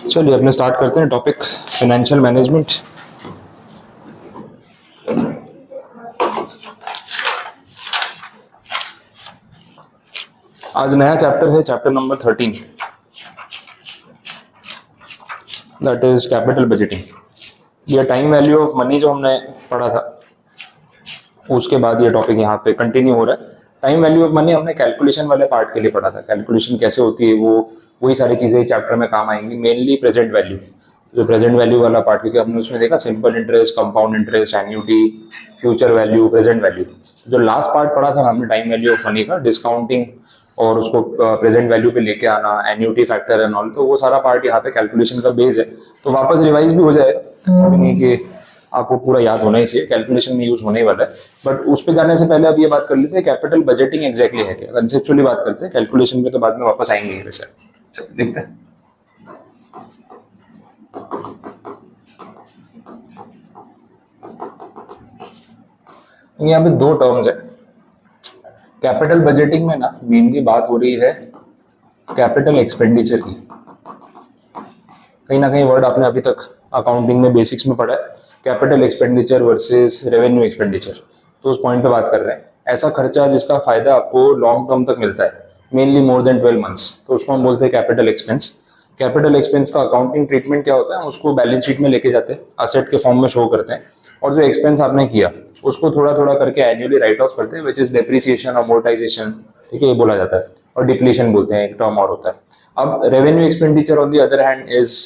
चलिए अपने स्टार्ट करते हैं टॉपिक फाइनेंशियल मैनेजमेंट। आज नया चैप्टर है, chapter number 13, that is capital budgeting. ये टाइम वैल्यू ऑफ मनी जो हमने पढ़ा था उसके बाद ये टॉपिक यहाँ पे कंटिन्यू हो रहा है। टाइम वैल्यू ऑफ मनी हमने कैलकुलेशन वाले पार्ट के लिए पढ़ा था, कैलकुलेशन कैसे होती है वो वही सारी चीजें इस चैप्टर में काम आएंगी। मेनली प्रेजेंट वैल्यू, जो प्रेजेंट वैल्यू वाला पार्ट, क्योंकि हमने उसमें देखा simple interest, compound interest, annuity, future value, present value. जो लास्ट पार्ट पढ़ा था हमने टाइम वैल्यू ऑफ मनी का, डिस्काउंटिंग और उसको प्रेजेंट वैल्यू पे लेके आना, एन्युटी फैक्टर एंड ऑल, तो वो सारा पार्ट यहाँ पे कैलकुलेशन का बेस है। तो वापस रिवाइज भी हो जाएगा, ऐसा भी नहीं कि आपको पूरा याद होना ही चाहिए, कैलकुलेशन में यूज होने वाला है। बट उस पर जाने से पहले अब ये बात कर लेते हैं कैपिटल बजटिंग एग्जैक्टली है क्या, कंसेप्चुअली बात करते हैं। कैलकुलेशन पे तो बाद में वापस आएंगे वैसे। देखते हैं। यहाँ पे दो टर्म्स है कैपिटल बजटिंग में ना। मेनली बात हो रही है कैपिटल एक्सपेंडिचर की। कहीं ना कहीं वर्ड आपने अभी तक अकाउंटिंग में बेसिक्स में पढ़ा है, capital expenditure versus revenue expenditure. तो उस पॉइंट पे बात कर रहे हैं। ऐसा खर्चा जिसका फायदा आपको लॉन्ग टर्म तक मिलता है, मेनली मोर देन 12 मंथ्स, तो उसको हम बोलते हैं कैपिटल एक्सपेंस। कैपिटल एक्सपेंस का अकाउंटिंग ट्रीटमेंट क्या होता है, हम उसको बैलेंस शीट में लेके जाते हैं, असेट के फॉर्म में शो करते हैं, और जो एक्सपेंस आपने किया उसको थोड़ा थोड़ा करके एनुअली राइट ऑफ करते हैं, विच इज डेप्रिसिएशन, अमोर्टाइजेशन, ठीक है, ये बोला जाता है। और डिप्लीशन बोलते हैं, एक टर्म और होता है। अब revenue expenditure on the other hand is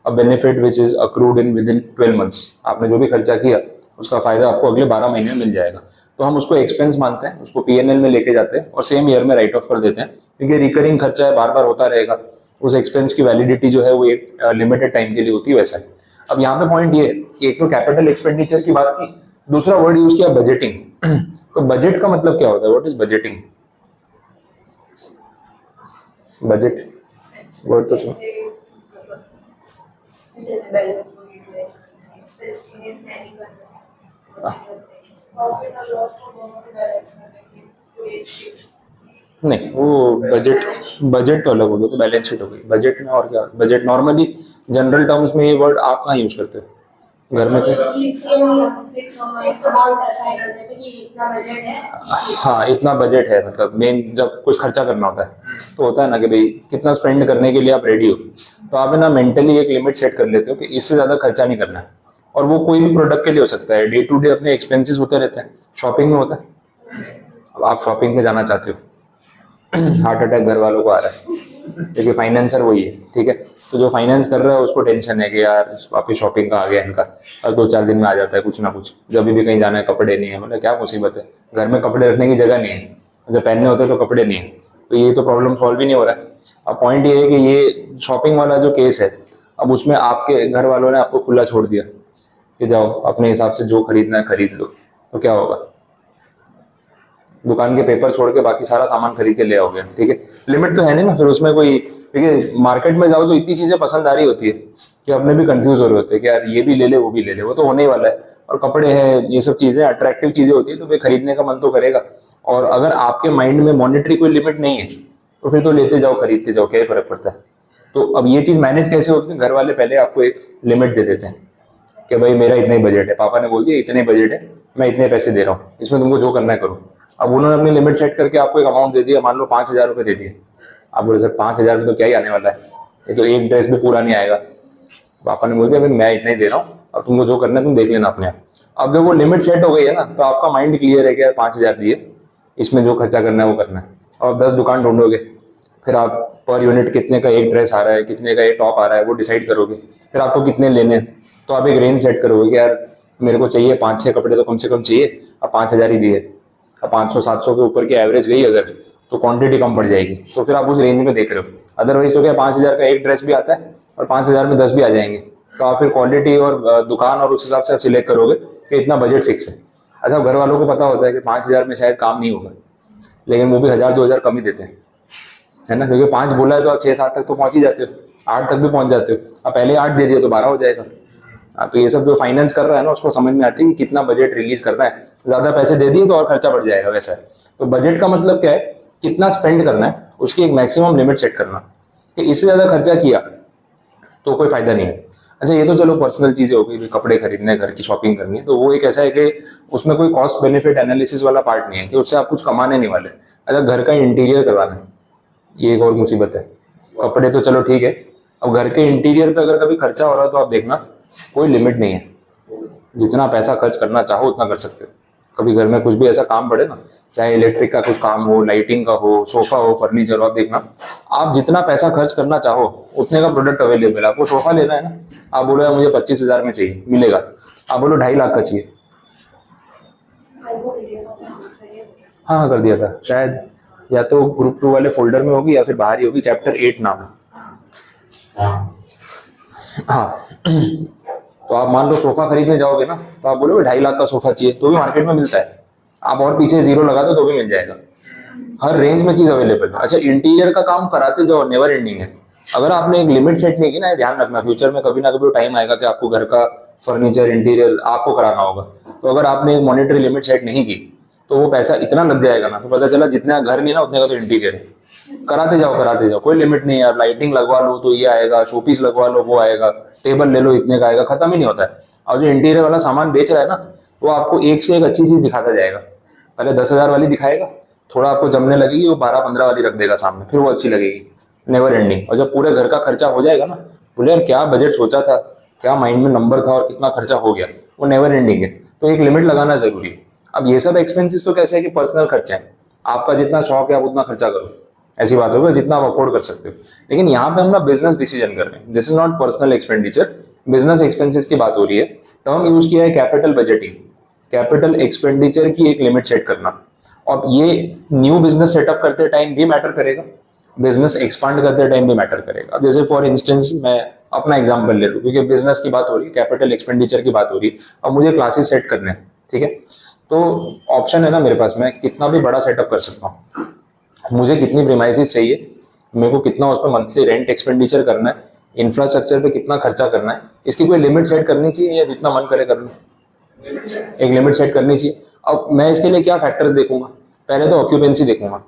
a benefit which is accrued in with in 12 months. आपने जो भी खर्चा किया उसका फायदा आपको अगले 12 महीने में मिल जाएगा। तो हम उसको एक्सपेंस मानते हैं, उसको पीएनएल में लेके जाते हैं और सेम ईयर में राइट ऑफ कर देते हैं, क्योंकि रिकरिंग खर्चा है, बार बार होता रहेगा। उस एक्सपेंस की वैलिडिटी जो है वो एक लिमिटेड टाइम के लिए होती है वैसा है। अब यहाँ पे पॉइंट ये है कि एक तो कैपिटल एक्सपेंडिचर की बात की, दूसरा वर्ड यूज किया बजटिंग। तो बजट का मतलब क्या होता है, what is budgeting? Budget word तो सुनो। नहीं, वो बजट तो अलग हो गया, तो बैलेंस शीट हो गई। बजट में और क्या, बजट नॉर्मली जनरल टर्म्स में ये वर्ड आप कहाँ यूज करते हो घर में? हाँ, इतना बजट है, मतलब मेन जब कुछ खर्चा करना होता है तो होता है ना कि भाई कितना स्पेंड करने के लिए आप रेडी हो, तो आप है ना मेंटली एक लिमिट सेट कर लेते हो कि इससे ज्यादा खर्चा नहीं करना है। और वो कोई भी प्रोडक्ट के लिए हो सकता है, डे टू डे अपने एक्सपेंसेस होते रहते हैं, शॉपिंग में होता है। अब आप शॉपिंग में जाना चाहते हो, हार्ट अटैक घर वालों को आ रहा है, क्योंकि फाइनेंसर वही है, ठीक है। तो जो फाइनेंस कर रहा है उसको टेंशन है कि यार वापिस शॉपिंग का आ गया इनका, और 2-4 दिन में आ जाता है कुछ ना कुछ। जब भी कहीं जाना है कपड़े नहीं है, मतलब क्या मुसीबत है, घर में कपड़े रखने की जगह नहीं है, जब पहनने होते हैं तो कपड़े नहीं है, तो ये तो प्रॉब्लम सॉल्व ही नहीं हो रहा है। अब पॉइंट ये है कि ये शॉपिंग वाला जो केस है, अब उसमें आपके घर वालों ने आपको खुला छोड़ दिया कि जाओ अपने हिसाब से जो खरीदना है खरीद लो, तो क्या होगा? दुकान के पेपर छोड़ के बाकी सारा सामान खरीद के ले आओगे, ठीक है। लिमिट तो है नहीं ना फिर उसमें कोई, देखिए मार्केट में जाओ तो इतनी चीजें पसंद आ रही होती है कि अपने भी कंफ्यूज हो रहे होते हैं कि यार ये भी ले ले वो भी ले ले, वो तो होने ही वाला है। और कपड़े हैं, ये सब चीजें अट्रैक्टिव चीजें होती है, तो फिर खरीदने का मन तो करेगा। और अगर आपके माइंड में मॉनेटरी कोई लिमिट नहीं है तो फिर तो लेते जाओ, खरीदते जाओ, क्या फर्क पड़ता है। तो अब ये चीज मैनेज कैसे होती है, घर वाले पहले आपको एक लिमिट दे देते हैं कि भाई मेरा इतना ही बजट है, पापा ने बोल दिया इतने बजट है, मैं इतने पैसे दे रहा हूँ, इसमें तुमको जो करना है करो। अब उन्होंने अपनी लिमिट सेट करके आपको एक अमाउंट दे दिया, मान लो 5,000 रुपये दे दिए। आप बोले सर 5,000 में तो क्या ही आने वाला है, ये तो एक ड्रेस भी पूरा नहीं आएगा। पापा ने बोल दिया भाई मैं इतना ही दे रहा हूँ, अब तुमको जो करना है तुम देख लेना अपने आप। अब जब वो लिमिट सेट हो गई है ना, तो आपका माइंड क्लियर है कि यार 5,000 दिए, इसमें जो खर्चा करना है वो करना है। और 10 दुकान ढूंढोगे, फिर आप पर यूनिट कितने का एक ड्रेस आ रहा है, कितने का एक टॉप आ रहा है, वो डिसाइड करोगे। फिर आपको कितने लेने हैं, तो आप एक रेंज सेट करोगे कि यार मेरे को चाहिए 5-6 कपड़े तो कम से कम चाहिए, अब 5,000 ही दिए। अब 500-700 के ऊपर की एवरेज गई अगर, तो क्वांटिटी कम पड़ जाएगी, तो फिर आप उस रेंज में देख रहे हो। अदरवाइज तो क्या 5,000 का एक ड्रेस भी आता है और 5,000 में 10 भी आ जाएंगे, तो आप फिर क्वांटिटी और दुकान और उस हिसाब से आप सिलेक्ट करोगे कि इतना बजट फिक्स है। अच्छा, घर वालों को पता होता है कि 5,000 में शायद काम नहीं होगा, लेकिन वो भी 1,000-2,000 कम ही देते हैं, है ना, क्योंकि 5 बोला है तो आप 6-7 तक तो पहुंच ही जाते हो, 8 तक भी पहुंच जाते हो। अब पहले 8 दे दिए तो 12 हो जाएगा। तो ये सब जो फाइनेंस कर रहा है ना, उसको समझ में आती है कि कितना बजट रिलीज करना है। ज्यादा पैसे दे दिए तो और खर्चा बढ़ जाएगा, वैसा है। तो बजट का मतलब क्या है, कितना स्पेंड करना है उसकी एक मैक्सिमम लिमिट सेट करना कि इससे ज़्यादा खर्चा किया तो कोई फायदा नहीं है। अच्छा ये तो चलो पर्सनल चीज़ें हो गई, कपड़े खरीदने, घर की शॉपिंग करनी है, तो वो एक ऐसा है कि उसमें कोई कॉस्ट बेनिफिट एनालिसिस वाला पार्ट नहीं है कि उससे आप कुछ कमाने नहीं वाले। अच्छा घर का इंटीरियर करवाना है, ये एक और मुसीबत है। कपड़े तो चलो ठीक है, अब घर के इंटीरियर पे अगर कभी खर्चा हो रहा है तो आप देखना कोई लिमिट नहीं है, जितना पैसा खर्च करना चाहो उतना कर सकते हो। कभी घर में कुछ भी ऐसा काम पड़े ना, चाहे इलेक्ट्रिक का कुछ काम हो, लाइटिंग का हो, सोफा हो, फर्नीचर हो, आप देखना आप जितना पैसा खर्च करना चाहो उतने का प्रोडक्ट अवेलेबल है। आपको सोफा लेना है ना, आप बोलो यार मुझे 25,000 में चाहिए, मिलेगा। आप बोलो 2.5 लाख का चाहिए, हाँ हाँ कर दिया था शायद, या तो ग्रुप 2 वाले फोल्डर में होगी या फिर बाहर ही होगी, चैप्टर 8 नाम है। हाँ तो आप मान लो सोफा खरीदने जाओगे ना, तो आप बोलोगे 2.5 लाख का सोफा चाहिए, तो भी मार्केट में मिलता है। आप और पीछे जीरो लगा दो तो भी मिल जाएगा, हर रेंज में चीज अवेलेबल है। अच्छा इंटीरियर का काम कराते जाओ, नेवर एंडिंग है। अगर आपने एक लिमिट सेट नहीं की ना, ध्यान रखना फ्यूचर में कभी ना कभी टाइम आएगा कि आपको घर का फर्नीचर इंटीरियर आपको कराना होगा। तो अगर आपने एक मॉनेटरी लिमिट सेट नहीं की तो वो पैसा इतना लग जाएगा ना, तो पता चला जितना घर नहीं ना उतने का तो इंटीरियर है। कराते जाओ, कोई लिमिट नहीं है यार। लाइटिंग लगवा लो तो ये आएगा, शोपीस लगवा लो वो आएगा, टेबल ले लो इतने का आएगा, खत्म ही नहीं होता है। और जो इंटीरियर वाला सामान बेच रहा है ना, वो आपको एक से एक अच्छी चीज दिखाता जाएगा। पहले 10,000 वाली दिखाएगा, थोड़ा आपको जमने लगेगी, वो 12-15 वाली रख देगा सामने, फिर वो अच्छी लगेगी, नेवर एंडिंग। और जब पूरे घर का खर्चा हो जाएगा ना, बोले यार क्या बजट सोचा था, क्या माइंड में नंबर था और कितना खर्चा हो गया, वो नेवर एंडिंग है। तो एक लिमिट लगाना जरूरी है। अब ये सब एक्सपेंसेस तो कैसे है कि पर्सनल खर्चा है, आपका जितना शौक है आप उतना खर्चा करो, ऐसी बात होगी जितना आप अफोर्ड कर सकते हो। लेकिन यहाँ पे हम ना बिजनेस डिसीजन कर रहे हैं, this is not personal expenditure, business expenses की बात हो रही है। टर्म यूज किया है कैपिटल बजटिंग, कैपिटल एक्सपेंडिचर की एक लिमिट सेट करना। और ये न्यू बिजनेस सेटअप करते टाइम भी मैटर करेगा, बिजनेस एक्सपांड करते टाइम भी मैटर करेगा। अब जैसे फॉर इंस्टेंस मैं अपना एग्जांपल ले लूँ, क्योंकि बिजनेस की बात हो रही है, कैपिटल एक्सपेंडिचर की बात हो रही है, अब मुझे क्लासेस सेट करने हैं, ठीक है। तो ऑप्शन है ना मेरे पास, मैं कितना भी बड़ा सेटअप कर सकता हूँ। मुझे कितनी प्रीमाइसेस चाहिए, मेरे को कितना उस पर मंथली रेंट एक्सपेंडिचर करना है, इंफ्रास्ट्रक्चर पे कितना खर्चा करना है, इसकी कोई लिमिट सेट करनी चाहिए या जितना मन करे कर लो, एक लिमिट सेट करनी चाहिए। अब मैं इसके लिए क्या फैक्टर्स देखूंगा, पहले तो ऑक्यूपेंसी देखूंगा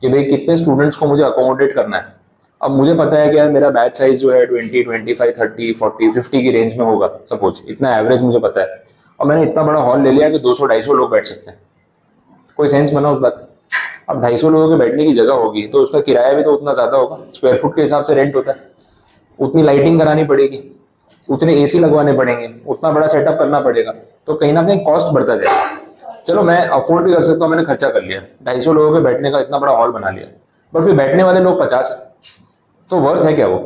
कि भाई कितने स्टूडेंट्स को मुझे अकोमोडेट करना है। अब मुझे पता है कि यार मेरा बैच साइज जो है 20, 25, 30, 40, 50 की रेंज में होगा, सपोज इतना एवरेज मुझे पता है, और मैंने इतना बड़ा हॉल ले लिया कि 200-250 लोग बैठ सकते हैं। कोई सेंस बना उस बात। अब 250 लोगों के बैठने की जगह होगी तो उसका किराया भी तो उतना ज्यादा होगा, स्क्वायर फुट के हिसाब से रेंट होता है, उतनी लाइटिंग करानी पड़ेगी, उतने एसी लगवाने पड़ेंगे, उतना बड़ा सेटअप करना पड़ेगा, तो कहीं ना कहीं कॉस्ट बढ़ता जाएगा। चलो मैं अफोर्ड भी कर सकता हूँ, मैंने खर्चा कर लिया, 250 लोगों के बैठने का इतना बड़ा हॉल बना लिया, बट फिर बैठने वाले लोग 50 है, तो वर्थ है क्या वो?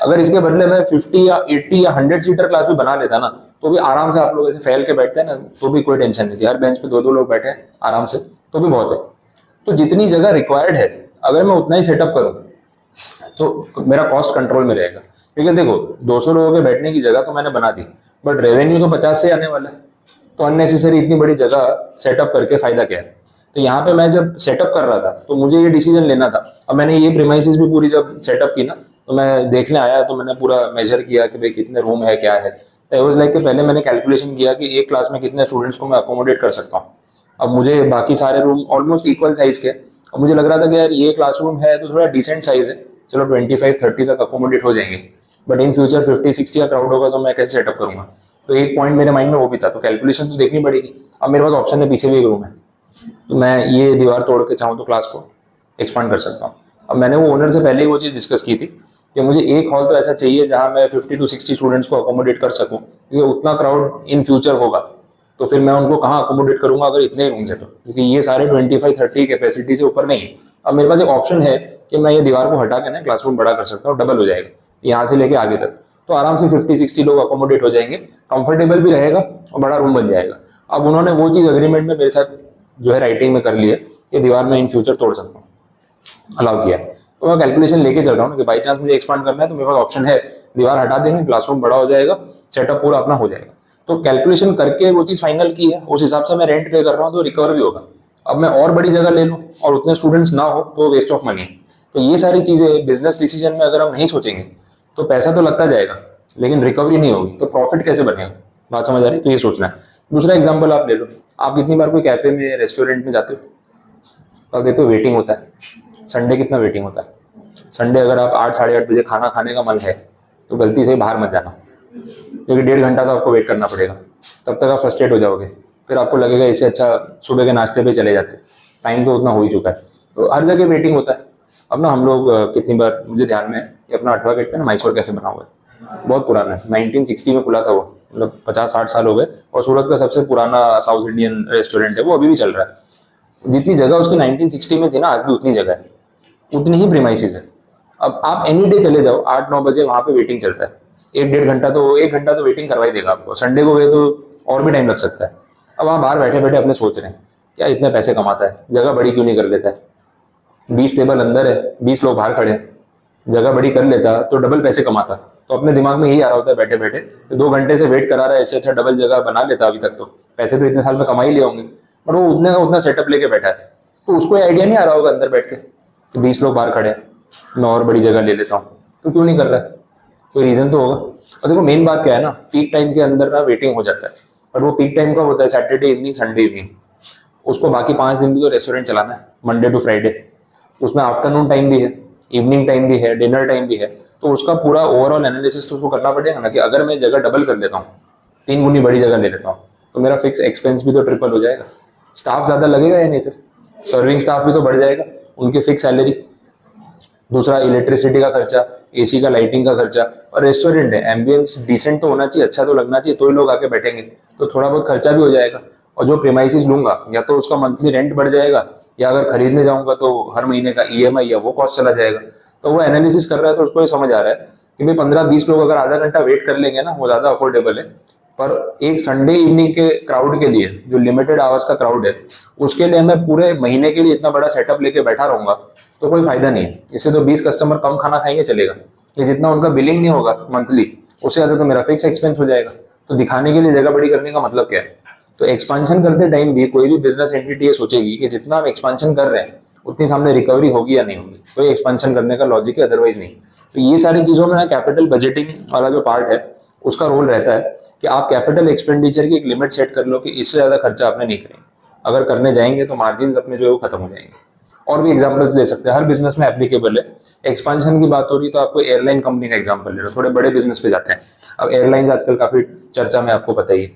अगर इसके बदले में 50 या 80 या 100 सीटर क्लास भी बना लेता ना, तो भी आराम से आप लोग ऐसे फैल के बैठते हैं ना, तो भी कोई टेंशन नहीं थी, हर बेंच पे 2-2 लोग बैठे हैं आराम से, तो भी बहुत है। तो जितनी जगह रिक्वायर्ड है अगर मैं उतना ही सेटअप करूँ तो मेरा कॉस्ट कंट्रोल में रहेगा। क्योंकि देखो 200 लोगों के बैठने की जगह तो मैंने बना दी, बट रेवेन्यू तो 50 से आने वाला है, तो अननेसेसरी इतनी बड़ी जगह सेटअप करके फायदा क्या है। तो यहाँ पे मैं जब सेटअप कर रहा था तो मुझे ये डिसीजन लेना था। अब मैंने ये प्रीमाइसेस भी पूरी जब सेटअप की ना, तो मैं देखने आया तो मैंने पूरा मेजर किया कि भाई कितने रूम है क्या है। तो वाज लाइक कि पहले मैंने कैलकुलेशन किया कि एक क्लास में कितने स्टूडेंट्स को मैं अकोमोडेट कर सकता हूँ। अब मुझे बाकी सारे रूम ऑलमोस्ट इक्वल साइज के, अब मुझे लग रहा था कि यार ये क्लासरूम है तो थोड़ा डिसेंट साइज है, चलो 25-30 तक अकोमोडेट हो जाएंगे, बट इन फ्यूचर 50-60 का क्राउड होगा तो मैं कैसे सेटअप करूंगा। तो एक पॉइंट मेरे माइंड में वो भी था, तो कैलकुलेशन तो देखनी पड़ेगी। अब मेरे पास ऑप्शन है, पीछे भी एक रूम है, तो मैं ये दीवार तोड़ के चाहूँ तो क्लास को एक्सपांड कर सकता हूँ। अब मैंने वो ओनर से पहले ही वो चीज़ डिस्कस की थी कि मुझे एक हॉल तो ऐसा चाहिए जहाँ मैं 50-60 स्टूडेंट्स को अकोमोडेट कर सकूँ, क्योंकि उतना क्राउड इन फ्यूचर होगा तो फिर मैं उनको कहाँ अकोमोडेट करूंगा अगर इतने ही रूम्स है तो, क्योंकि ये सारे 25-30 कैपेसिटी से ऊपर नहीं है। अब मेरे पास एक ऑप्शन है कि मैं ये दीवार को हटा के ना क्लासरूम बड़ा कर सकता हूँ, डबल हो जाएगा यहाँ से लेके आगे तक, तो आराम से 50-60 लोग अकोमोडेट हो जाएंगे, कंफर्टेबल भी रहेगा और बड़ा रूम बन जाएगा। अब उन्होंने वो चीज़ अग्रीमेंट में मेरे साथ जो है राइटिंग में कर ली है कि दीवार में इन फ्यूचर तोड़ सकता हूँ, अलाउ किया। तो मैं कैलकुलेशन लेके चल रहा हूँ कि बाई चांस मुझे एक्सपांड करना है तो मेरे पास ऑप्शन है, दीवार हटा देंगे, क्लासरूम बड़ा हो जाएगा, सेटअप पूरा अपना हो जाएगा। तो कैलकुलेशन करके वो चीज़ फाइनल की है, उस हिसाब से मैं रेंट पे कर रहा हूँ तो रिकवर भी होगा। अब मैं और बड़ी जगह ले लूँ और उतने स्टूडेंट्स ना हो तो वेस्ट ऑफ मनी है। तो ये सारी चीज़ें बिजनेस डिसीजन में अगर हम नहीं सोचेंगे तो पैसा तो लगता जाएगा लेकिन रिकवरी नहीं होगी, तो प्रॉफिट कैसे बनेगा, बात समझ आ रही है? तो ये सोचना है। दूसरा एग्जाम्पल आप ले लो, आप कितनी बार कोई कैफे में रेस्टोरेंट में जाते हो तो आप देखते हो वेटिंग होता है, संडे कितना वेटिंग होता है। संडे अगर आप 8 साढ़े 8 बजे खाना खाने का मन है तो गलती से बाहर मत जाना, क्योंकि 1.5 घंटा तो आपको वेट करना पड़ेगा। तब तक आप फ्रस्ट्रेट हो जाओगे, फिर आपको लगेगा इससे अच्छा सुबह के नाश्ते पे चले जाते, टाइम तो उतना हो ही चुका है। तो हर जगह वेटिंग होता है। अब ना हम लोग कितनी बार, मुझे ध्यान में है कि अपना 8वां गेट पे ना मैसूर कैफे बना हुआ है, बहुत पुराना है, 1960 में खुला था वो, मतलब 50-60 साल हो गए। और सूरत का सबसे पुराना साउथ इंडियन रेस्टोरेंट है, वो अभी भी चल रहा है। जितनी जगह उसकी 1960 में थी ना, आज भी उतनी जगह है, उतनी ही प्रीमाइसेस है। अब आप एनी डे चले जाओ 8-9 बजे, वहाँ पे वेटिंग चलता है, 1-1.5 घंटा तो 1 घंटा तो वेटिंग करवा ही देगा आपको। संडे को गए तो और भी टाइम लग सकता है। अब वहाँ बाहर बैठे बैठे अपने सोच रहे हैं क्या इतने पैसे कमाता है, जगह बड़ी क्यों नहीं कर लेता है। 20 टेबल अंदर है, 20 लोग बाहर खड़े हैं, जगह बड़ी कर लेता तो डबल पैसे कमाता। तो अपने दिमाग में यही आ रहा होता है बैठे बैठे, तो 2 घंटे से वेट करा रहा है, इससे अच्छा डबल जगह बना लेता अभी तक, तो पैसे तो इतने साल में कमा ही लिए होंगे। पर वो उतने का उतना सेटअप लेके बैठा है, तो उसको आइडिया नहीं आ रहा होगा अंदर बैठ के तो 20 लोग बाहर खड़े हैं, मैं और बड़ी जगह ले लेता हूँ। तो क्यों नहीं कर रहा है, कोई रीजन तो होगा। और देखो मेन बात क्या है ना, पीक टाइम के अंदर ना वेटिंग हो जाता है, पर वो पीक टाइम कब होता है, सैटरडे इवनिंग, संडे इवनिंग। उसको बाकी 5 दिन भी तो रेस्टोरेंट चलाना है, मंडे टू फ्राइडे। उसमें आफ्टरनून टाइम भी है, इवनिंग टाइम भी है, डिनर टाइम भी है। तो उसका पूरा ओवरऑल एनालिसिस तो उसको करना पड़ेगा ना, कि अगर मैं जगह डबल कर लेता हूँ, 3 गुनी बड़ी जगह ले लेता हूँ, तो मेरा फिक्स एक्सपेंस भी तो ट्रिपल हो जाएगा। स्टाफ ज़्यादा लगेगा या नहीं, फिर सर्विंग स्टाफ भी तो बढ़ जाएगा, उनकी फिक्स सैलरी। दूसरा इलेक्ट्रिसिटी का खर्चा, एसी का, लाइटिंग का खर्चा। और रेस्टोरेंट है, एम्बियंस डिसेंट तो होना चाहिए, अच्छा तो लगना चाहिए, तो ही लोग आके बैठेंगे, तो थोड़ा बहुत खर्चा भी हो जाएगा। और जो प्रीमाइसिस लूंगा, या तो उसका मंथली रेंट बढ़ जाएगा, या अगर खरीदने जाऊंगा तो हर महीने का ईएमआई या वो कॉस्ट चला जाएगा। तो वो एनालिसिस कर रहा है, तो उसको ये समझ आ रहा है कि भाई 15-20 लोग अगर आधा घंटा वेट कर लेंगे ना, वो ज्यादा अफोर्डेबल है। पर एक संडे इवनिंग के क्राउड के लिए, जो लिमिटेड आवर्स का क्राउड है, उसके लिए मैं पूरे महीने के लिए इतना बड़ा सेटअप लेके बैठा रहूंगा, तो कोई फायदा नहीं है। इससे तो 20 कस्टमर कम खाना खाएंगे चलेगा, ये जितना उनका बिलिंग नहीं होगा मंथली, उससे ज्यादा तो मेरा फिक्स एक्सपेंस हो जाएगा। तो दिखाने के लिए जगह बड़ी करने का मतलब क्या है। तो एक्सपांशन करते टाइम भी कोई भी बिजनेस एंटिटी ये सोचेगी कि जितना हम एक्सपांशन कर रहे हैं उतनी सामने रिकवरी होगी या नहीं होगी, तो ये एक्सपांशन करने का लॉजिक है, अदरवाइज नहीं। तो ये सारी चीजों में ना कैपिटल बजटिंग वाला जो पार्ट है उसका रोल रहता है, कि आप कैपिटल एक्सपेंडिचर की एक लिमिट सेट कर लो कि इससे ज्यादा खर्चा आपने नहीं करेंगे। अगर करने जाएंगे तो मार्जिन अपने जो है वो खत्म हो जाएंगे। और भी एग्जांपल्स ले सकते हैं, हर बिजनेस में एप्लीकेबल है। एक्सपांशन की बात हो रही तो आपको एयरलाइन कंपनी का एग्जांपल ले लो, थोड़े बड़े बिजनेस पे जाते हैं। अब एयरलाइंस आजकल काफी चर्चा में, आपको पता ही है,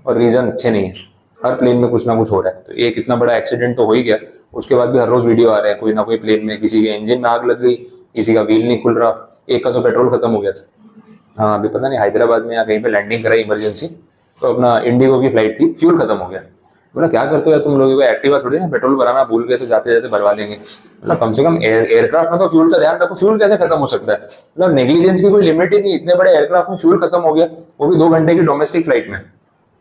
और रीजन अच्छे नहीं है। हर प्लेन में कुछ ना कुछ हो रहा है। तो एक इतना बड़ा एक्सीडेंट तो हो ही गया, उसके बाद भी हर रोज वीडियो आ रहे हैं, कोई ना कोई प्लेन में किसी के इंजन में आग लग गई, किसी का व्हील नहीं खुल रहा, एक का तो पेट्रोल खत्म हो गया था। हाँ, अभी पता नहीं हैदराबाद में या कहीं पे लैंडिंग कराई इमरजेंसी, तो अपना इंडिगो की फ्लाइट थी, फ्यूल खत्म हो गया। बोला क्या करते हो यार तुम लोगों को, एक्टिवा थोड़ी ना, पेट्रोल भराना भूल गए तो जाते जाते भरवा लेंगे। मतलब कम से कम एयरक्राफ्ट में तो फ्यूल का ध्यान रखो, फ्यूल कैसे खत्म हो सकता है। मतलब नेग्लिजेंस की कोई लिमिट ही नहीं, इतने बड़े एयरक्राफ्ट में फ्यूल खत्म हो गया, वो भी 2 घंटे की डोमेस्टिक फ्लाइट में,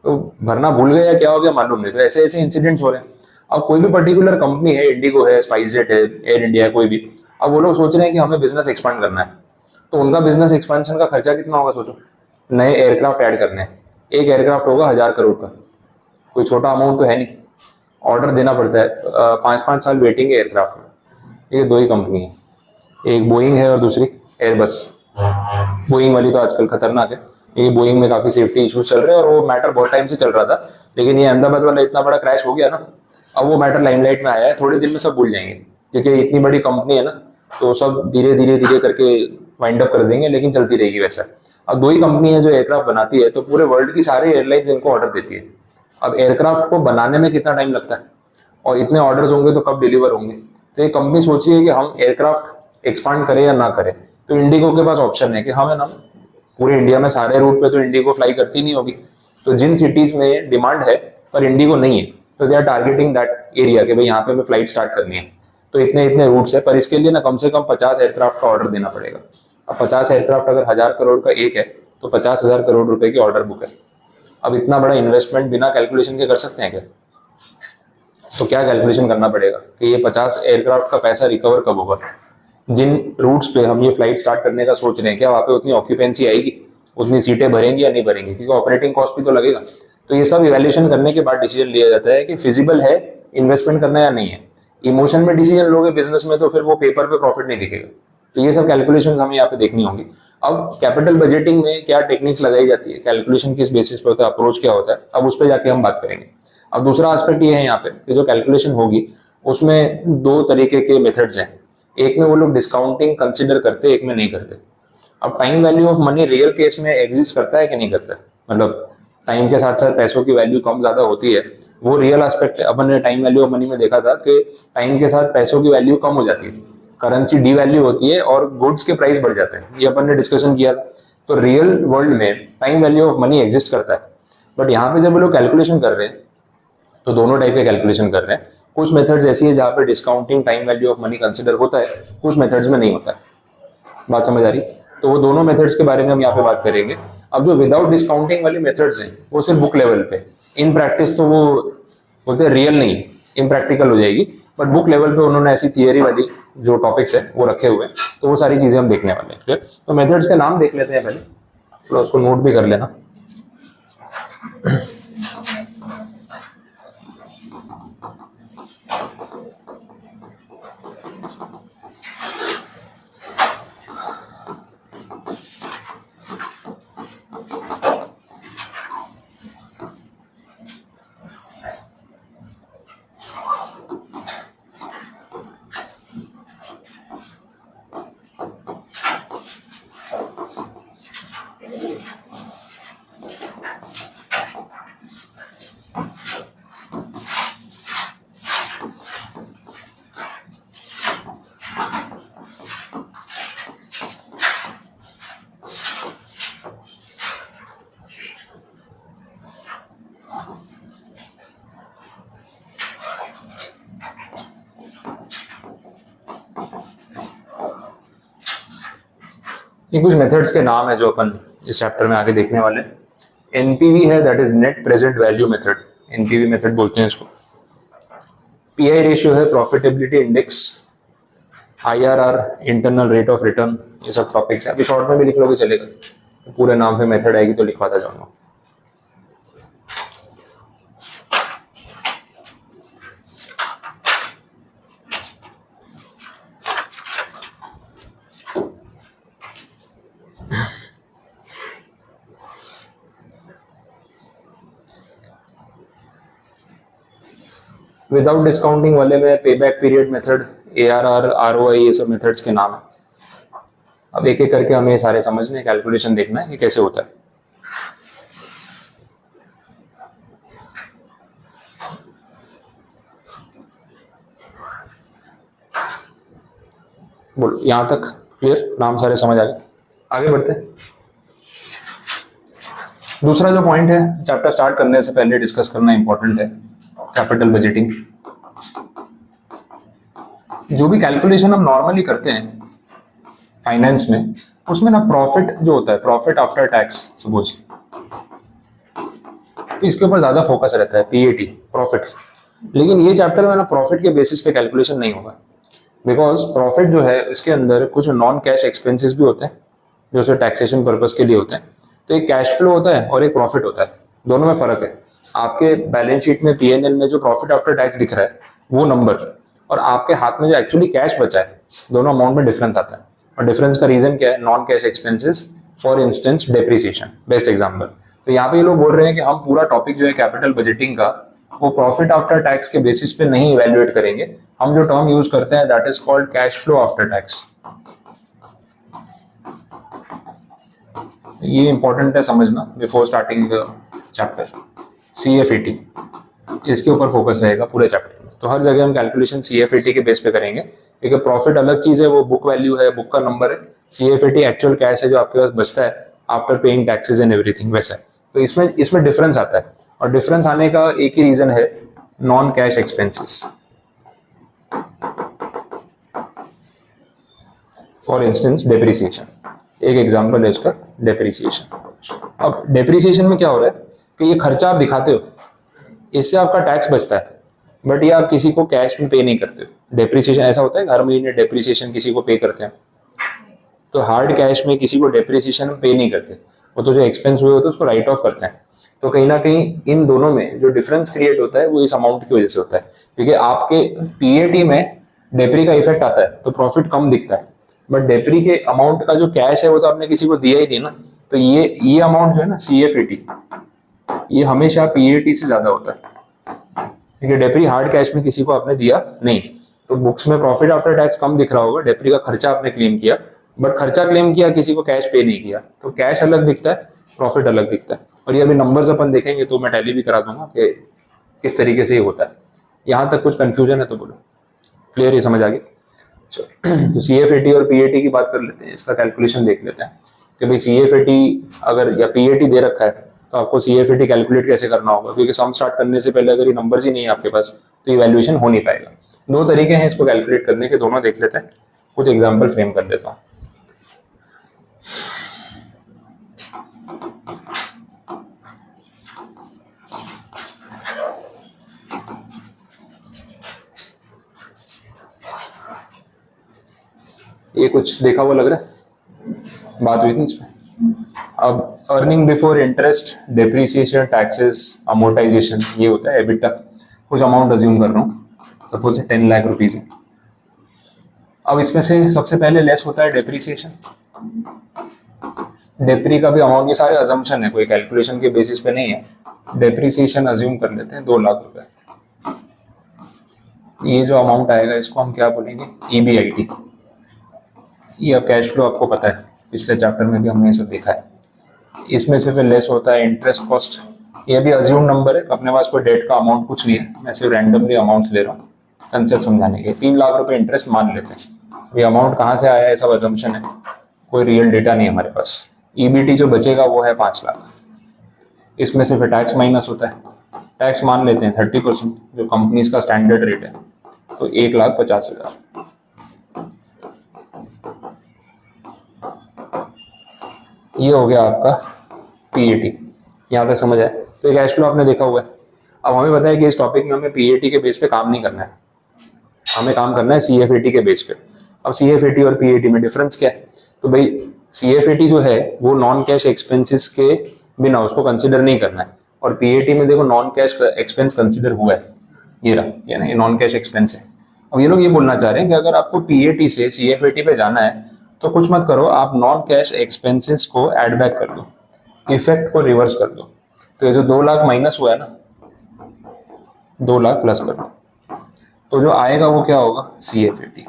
तो भरना भूल गए या क्या हो गया मालूम नहीं। तो ऐसे ऐसे इंसिडेंट्स हो रहे हैं। अब कोई भी पर्टिकुलर कंपनी है, इंडिगो है, स्पाइसजेट है, एयर इंडिया है, कोई भी, अब वो लोग सोच रहे हैं कि हमें बिजनेस एक्सपांड करना है, तो उनका बिजनेस एक्सपांशन का खर्चा कितना होगा सोचो। नए एयरक्राफ्ट ऐड करने हैं, एक एयरक्राफ्ट होगा 1000 करोड़ का, कोई छोटा अमाउंट तो है नहीं। ऑर्डर देना पड़ता है, 5-5 साल वेटिंग है एयरक्राफ्ट में। ये 2 ही कंपनी है, एक बोइंग है और दूसरी एयरबस। बोइंग वाली तो आजकल खतरनाक है, ये बोइंग में काफी सेफ्टी इश्यूज चल रहे हैं, और वो मैटर बहुत टाइम से चल रहा था, लेकिन ये अहमदाबाद वाला इतना बड़ा क्रैश हो गया ना, अब वो मैटर लाइमलाइट में आया है। थोड़े दिन में सब भूल जाएंगे, क्योंकि इतनी बड़ी कंपनी है ना, तो सब धीरे धीरे धीरे करके वाइंड अप कर देंगे, लेकिन चलती रहेगी वैसा। अब 2 ही कंपनी है जो एयरक्राफ्ट बनाती है, तो पूरे वर्ल्ड की सारी एयरलाइंस इनको ऑर्डर देती है। अब एयरक्राफ्ट को बनाने में कितना टाइम लगता है, और इतने ऑर्डर्स होंगे तो कब डिलीवर होंगे। तो ये कंपनी सोची है कि हम एयरक्राफ्ट एक्सपांड करें या ना करें। तो इंडिगो के पास ऑप्शन है कि हमें ना, पूरे इंडिया में सारे रूट पे तो इंडिगो फ्लाई करती नहीं होगी, तो जिन सिटीज में डिमांड है पर इंडिगो नहीं है, तो they are targeting that area कि भाई यहाँ पे हमें फ्लाइट स्टार्ट करनी है, तो इतने इतने रूट्स है। पर इसके लिए ना कम से कम 50 एयरक्राफ्ट का ऑर्डर देना पड़ेगा। अब 50 एयरक्राफ्ट अगर 1000 करोड़ का एक है, तो 50,000 करोड़ रुपए की ऑर्डर बुक है। अब इतना बड़ा इन्वेस्टमेंट बिना कैलकुलेशन के कर सकते हैं क्या? तो क्या कैलकुलेशन करना पड़ेगा कि ये 50 एयरक्राफ्ट का पैसा रिकवर कब होगा। जिन रूट्स पे हम ये फ्लाइट स्टार्ट करने का सोच रहे हैं, क्या वहाँ पे उतनी ऑक्यूपेंसी आएगी, उतनी सीटें भरेंगी या नहीं भरेंगी, क्योंकि ऑपरेटिंग कॉस्ट भी तो लगेगा। तो ये सब इवैल्यूएशन करने के बाद डिसीजन लिया जाता है कि फिजिबल है इन्वेस्टमेंट करना या नहीं है। इमोशन में डिसीजन लोगे बिजनेस में, तो फिर वो पेपर पे प्रॉफिट नहीं दिखेगा। तो ये सब कैलकुलेशन हमें यहाँ पे देखनी होंगी। अब कैपिटल बजटिंग में क्या टेक्निक्स लगाई जाती है, कैलकुलेशन किस बेसिस पे होता है, अप्रोच क्या होता है, अब उस पर जाके हम बात करेंगे। अब दूसरा एस्पेक्ट ये है यहाँ पे कि जो कैलकुलेशन होगी उसमें 2 तरीके के मेथड्स हैं। एक में वो लोग डिस्काउंटिंग कंसिडर करते हैं, एक में नहीं करते। अब time value of money real case में एग्जिस्ट करता है कि नहीं करता है, मतलब टाइम के साथ साथ पैसों की वैल्यू कम ज्यादा होती है, वो रियल एस्पेक्ट है। अपन ने टाइम वैल्यू ऑफ मनी में देखा था कि टाइम के साथ पैसों की वैल्यू कम हो जाती है, करेंसी डी वैल्यू होती है और गुड्स के प्राइस बढ़ जाते हैं, ये अपन ने डिस्कशन किया था। तो रियल वर्ल्ड में time value of money exist करता है, बट यहाँ पे जब लोग कैलकुलेशन कर रहे हैं तो दोनों टाइप के कैलकुलेशन कर रहे हैं। कुछ मेथड्स ऐसी है जहाँ पे discounting time value of money consider होता है, कुछ मेथड्स में नहीं होता है। बात समझ आ रही? तो वो दोनों मेथड्स के बारे में हम यहाँ पे बात करेंगे। अब जो विदाउट डिस्काउंटिंग वाली मेथड्स हैं वो सिर्फ बुक लेवल पे, इन प्रैक्टिस तो वो बोलते हैं रियल नहीं, इम्प्रैक्टिकल हो जाएगी, बट बुक लेवल पे उन्होंने ऐसी थियरी वाली जो टॉपिक्स है वो रखे हुए हैं, तो वो सारी चीजें हम देखने वाले हैं। क्लियर? तो मेथड्स के नाम देख लेते हैं पहले, तो उसको नोट भी कर लेना। ये कुछ मेथड्स के नाम है जो अपन इस चैप्टर में आगे देखने वाले हैं। एनपीवी है, that is net present value method, NPV method बोलते हैं इसको। पीआई रेशियो है, profitability index, IRR, internal rate of return, ये सब टॉपिक्स है। अभी शॉर्ट में भी लिख लोगे चलेगा, पूरे नाम पे मेथड आएगी तो लिखवाता जाऊंगा। विदाउट डिस्काउंटिंग वाले में पे back period method, ARR, ROI, ये सब मेथड्स के नाम है। अब एक एक करके हमें सारे समझने, कैलकुलेशन देखना है कि कैसे होता है। बोलो, यहां तक क्लियर? नाम सारे समझ आ गए? आगे बढ़ते हैं। दूसरा जो पॉइंट है चैप्टर स्टार्ट करने से पहले डिस्कस करना इंपॉर्टेंट है, कैपिटल बजटिंग। जो भी कैलकुलेशन हम नॉर्मली करते हैं फाइनेंस में, उसमें ना प्रॉफिट जो होता है, प्रॉफिट आफ्टर टैक्स सपोज, तो इसके ऊपर ज्यादा फोकस रहता है, पीएटी, प्रॉफिट। लेकिन ये चैप्टर में ना प्रॉफिट के बेसिस पे कैलकुलेशन नहीं होगा, बिकॉज प्रॉफिट जो है इसके अंदर कुछ नॉन कैश एक्सपेंसेस भी होते हैं जो सिर्फ टैक्सेशन पर्पज के लिए होते हैं। तो एक कैश फ्लो होता है और एक प्रॉफिट होता है, दोनों में फर्क है। आपके बैलेंस शीट में पीएनएल में जो प्रॉफिट आफ्टर टैक्स दिख रहा है वो नंबर, और आपके हाथ में जो एक्चुअली कैश बचा है, दोनों अमाउंट में डिफरेंस आता है। और डिफरेंस का रीजन क्या है? Non cash expenses, for instance depreciation, best example. तो यहाँ पे ये लोग बोल रहे हैं कि हम पूरा टॉपिक जो है कैपिटल बजटिंग का, वो प्रॉफिट आफ्टर टैक्स के बेसिस पे नहीं इवेल्युएट करेंगे। हम जो टर्म यूज करते हैं that is called cash flow after tax. ये इंपॉर्टेंट है समझना बिफोर स्टार्टिंग द चैप्टर। सीएफईटी, इसके ऊपर फोकस रहेगा पूरे चैप्टर में। तो हर जगह हम कैलकुलेशन सीएफईटी के बेस पे करेंगे, क्योंकि प्रॉफिट अलग चीज है, वो बुक वैल्यू है, बुक का नंबर है। सीएफईटी एक्चुअल कैश है जो आपके पास बचता है after paying taxes and everything, वैसा है। तो इसमें डिफरेंस आता है, और डिफरेंस आने का एक ही रीजन है, non cash expenses. For instance depreciation, एक एग्जांपल है इसका, डेप्रिसिएशन। अब डेप्रिसिएशन में क्या हो रहा है कि ये खर्चा आप दिखाते हो, इससे आपका टैक्स बचता है, बट ये आप किसी को कैश में पे नहीं करते हो। डेप्रिसिएशन ऐसा होता है, हर महीने डेप्रिसिएशन किसी को पे करते हैं, तो हार्ड कैश में किसी को डेप्रिसिएशन पे नहीं करते, वो तो जो एक्सपेंस हुए होते हैं उसको राइट ऑफ करते हैं। तो कहीं ना कहीं इन दोनों में जो डिफरेंस क्रिएट होता है वो इस अमाउंट की वजह से होता है, क्योंकि आपके पीएटी में डेप्री का इफेक्ट आता है तो प्रॉफिट कम दिखता है, बट डेप्री के अमाउंट का जो कैश है वो तो आपने किसी को दिया ही नहीं ना। तो ये अमाउंट जो है ना सीएफईटी, ये हमेशा पीएटी से ज्यादा होता है, क्योंकि डेप्री हार्ड कैश में किसी को आपने दिया नहीं, तो बुक्स में प्रॉफिट आफ्टर टैक्स कम दिख रहा होगा, डेप्री का खर्चा आपने क्लेम किया, बट खर्चा क्लेम किया, किसी को कैश पे नहीं किया, तो कैश अलग दिखता है, प्रॉफिट अलग दिखता है। और ये अभी नंबर्स अपन देखेंगे तो मैं टैली भी करा दूंगा कि किस तरीके से ये होता है। यहाँ तक कुछ कंफ्यूजन है तो बोलो, क्लियर, ये समझ आ गई? तो CFAT और PAT की बात कर लेते हैं, इसका कैलकुलेशन देख लेते हैं कि भाई CFAT अगर या PAT दे रखा है तो आपको CFAT कैलकुलेट कैसे करना होगा, क्योंकि सम स्टार्ट करने से पहले अगर ये नंबर्स ही नहीं है आपके पास तो इवैल्यूएशन हो नहीं पाएगा। दो तरीके हैं इसको कैलकुलेट करने के, दोनों देख लेते हैं, कुछ एग्जाम्पल फ्रेम कर लेता हूँ। ये कुछ देखा हुआ लग रहा है, बात हुई थी इसमें। अब earning before interest, depreciation, taxes, amortisation, ये होता है एबिटा। कुछ अमाउंट अज्यूम कर रहा हूँ, सपोज 10 लाख रुपीज है। अब इसमें से सबसे पहले लेस होता है डेप्रिसिएशन। डेप्री का भी अमाउंट, ये सारे अजम्पशन है, कोई कैलकुलेशन के बेसिस पे नहीं है। डेप्रिसिएशन अज्यूम कर लेते हैं 2 लाख रुपए। ये जो अमाउंट आएगा इसको हम क्या बोलेंगे, EBIT। ये अब कैश फ्लो आपको पता है, पिछले चैप्टर में भी हमने ये सब देखा है। इसमें से फिर लेस होता है इंटरेस्ट कॉस्ट। ये भी अज्यूम नंबर है, अपने पास कोई डेट का अमाउंट कुछ नहीं है, मैं सिर्फ रैंडमली अमाउंट्स ले रहा हूँ कंसेप्ट समझाने के। 3 लाख रुपए इंटरेस्ट मान लेते हैं। ये अमाउंट कहाँ से आया है, सब अजम्पशन है, कोई रियल डेटा नहीं है हमारे पास। EBT जो बचेगा वो है 5 लाख। इसमें से फिर टैक्स माइनस होता है, टैक्स मान लेते हैं 30%, जो कंपनीज का स्टैंडर्ड रेट है, तो 1,50,000। ये हो गया आपका PAT। यहाँ तक समझ आए? तो ये कैश फ्लो आपने देखा हुआ है। अब हमें पता है कि इस टॉपिक में हमें PAT के बेस पे काम नहीं करना है, हमें काम करना है CFAT के बेस पे। अब CFAT और PAT में डिफरेंस क्या है? तो भाई CFAT जो है वो नॉन कैश एक्सपेंसेस के बिना उसको कंसिडर नहीं करना है, और PAT में देखो नॉन कैश एक्सपेंस कंसिडर हुआ है, ये रहा, यानी ये नॉन कैश एक्सपेंस है। अब ये लोग ये बोलना चाह रहे हैं कि अगर आपको PAT से CFAT पे जाना है तो कुछ मत करो, आप नॉन कैश एक्सपेंसेस को ऐड बैक कर दो, इफेक्ट को रिवर्स कर दो। तो ये जो 2 लाख माइनस हुआ है ना, 2 लाख प्लस कर दो, तो जो आएगा वो क्या होगा, CFAT।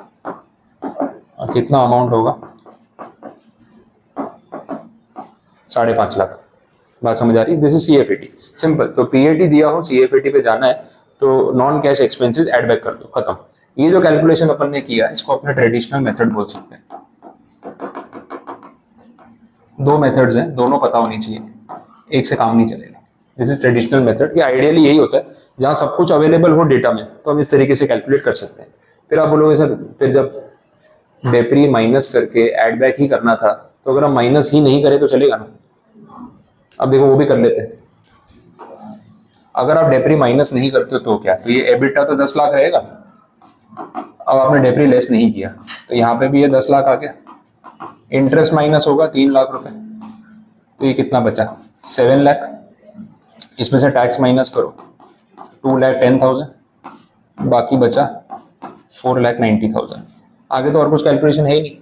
और कितना अमाउंट होगा, 5.5 लाख। बात समझ आ रही है? This is CFAT, simple. तो PAT दिया हो, CFAT पे जाना है तो non cash expenses add back कर दो, खत्म। ये जो कैलकुलेशन अपन ने किया इसको अपने ट्रेडिशनल मेथड बोल सकते हैं। 2 मेथड्स हैं, दोनों पता होनी चाहिए, एक से काम नहीं चलेगा। This is traditional method. ये आइडियली यही होता है, जहाँ सब कुछ अवेलेबल हो डेटा में तो हम इस तरीके से कैलकुलेट कर सकते हैं। फिर आप बोलोगे सर फिर जब डेप्री माइनस करके ऐड बैक ही करना था, तो अगर हम माइनस ही नहीं करें तो चलेगा ना? अब देखो वो भी कर लेते हैं। अगर आप डेप्री माइनस नहीं करते हो तो क्या, तो ये एबिटा तो 10 लाख रहेगा। अब आपने डेप्री लेस नहीं किया तो यहाँ पे भी ये 10 लाख आ गया। इंटरेस्ट माइनस होगा 3 लाख रुपए, तो ये कितना बचा, 7 लाख। इसमें से टैक्स माइनस करो, 2,10,000, बाकी बचा 4,90,000। आगे तो और कुछ कैलकुलेशन है ही नहीं।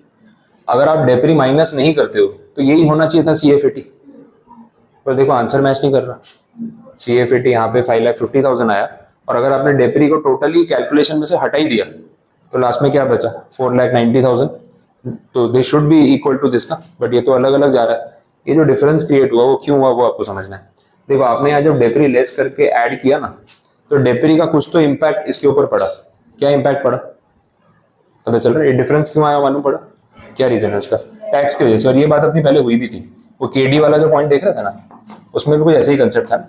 अगर आप डेप्री माइनस नहीं करते हो तो यही होना चाहिए था CFAT, पर देखो आंसर मैच नहीं कर रहा। CFAT यहाँ पे 5,50,000 आया, और अगर आपने डेप्री को टोटली कैलकुलेशन में से हटा ही दिया तो लास्ट में क्या बचा, 4,90,000। तो they should be equal to this ना, बट ये तो अलग अलग जा रहा है। ये जो डिफरेंस क्रिएट हुआ वो क्यों हुआ वो आपको समझना है। देखो आपने यहाँ जब डेप्री लेस करके ऐड किया ना, तो डेप्री का कुछ तो इम्पैक्ट इसके ऊपर पड़ा। क्या इम्पैक्ट पड़ा पता चल रहा है? ये डिफरेंस क्यों आया मालूम पड़ा? क्या रीजन है उसका? टैक्स की वजह से। और ये बात अपनी पहले हुई भी थी, वो KD वाला जो पॉइंट देख रहा था ना, उसमें भी कुछ ऐसे ही कंसेप्ट था,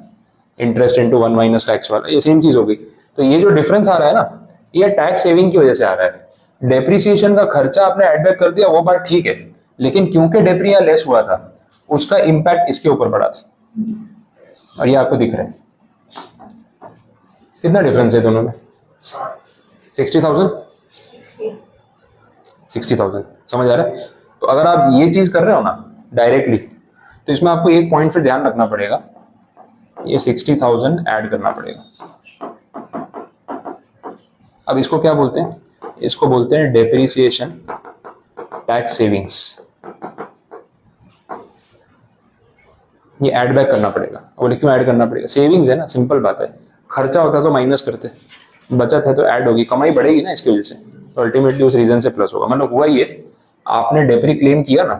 इंटरेस्ट इंटू 1 माइनस टैक्स वाला, ये सेम चीज हो गई। तो ये जो डिफरेंस आ रहा है ना, ये टैक्स सेविंग की वजह से आ रहा है। डेप्रिसिएशन का खर्चा आपने एड बैक कर दिया, वो बात ठीक है, लेकिन क्योंकि डेप्री यहाँ लेस हुआ था उसका इम्पैक्ट इसके ऊपर पड़ा था। और ये आपको दिख रहा है कितना डिफरेंस है दोनों में, 60,000 60,000। समझ आ रहा है? तो अगर आप ये चीज कर रहे हो ना डायरेक्टली, तो इसमें आपको एक पॉइंट फिर ध्यान रखना पड़ेगा, ये 60,000 ऐड करना पड़ेगा। अब इसको क्या बोलते हैं? इसको बोलते हैं डेप्रिसिएशन टैक्स सेविंग्स। ये ऐड बैक करना पड़ेगा। बोले क्यों ऐड करना पड़ेगा? सेविंग्स है ना, सिंपल बात है। खर्चा होता तो माइनस करते, बचत है तो ऐड होगी, कमाई बढ़ेगी ना इसकी वजह से, तो अल्टीमेटली उस रीजन से प्लस होगा। मतलब हुआ ये, आपने डेप्री क्लेम किया ना,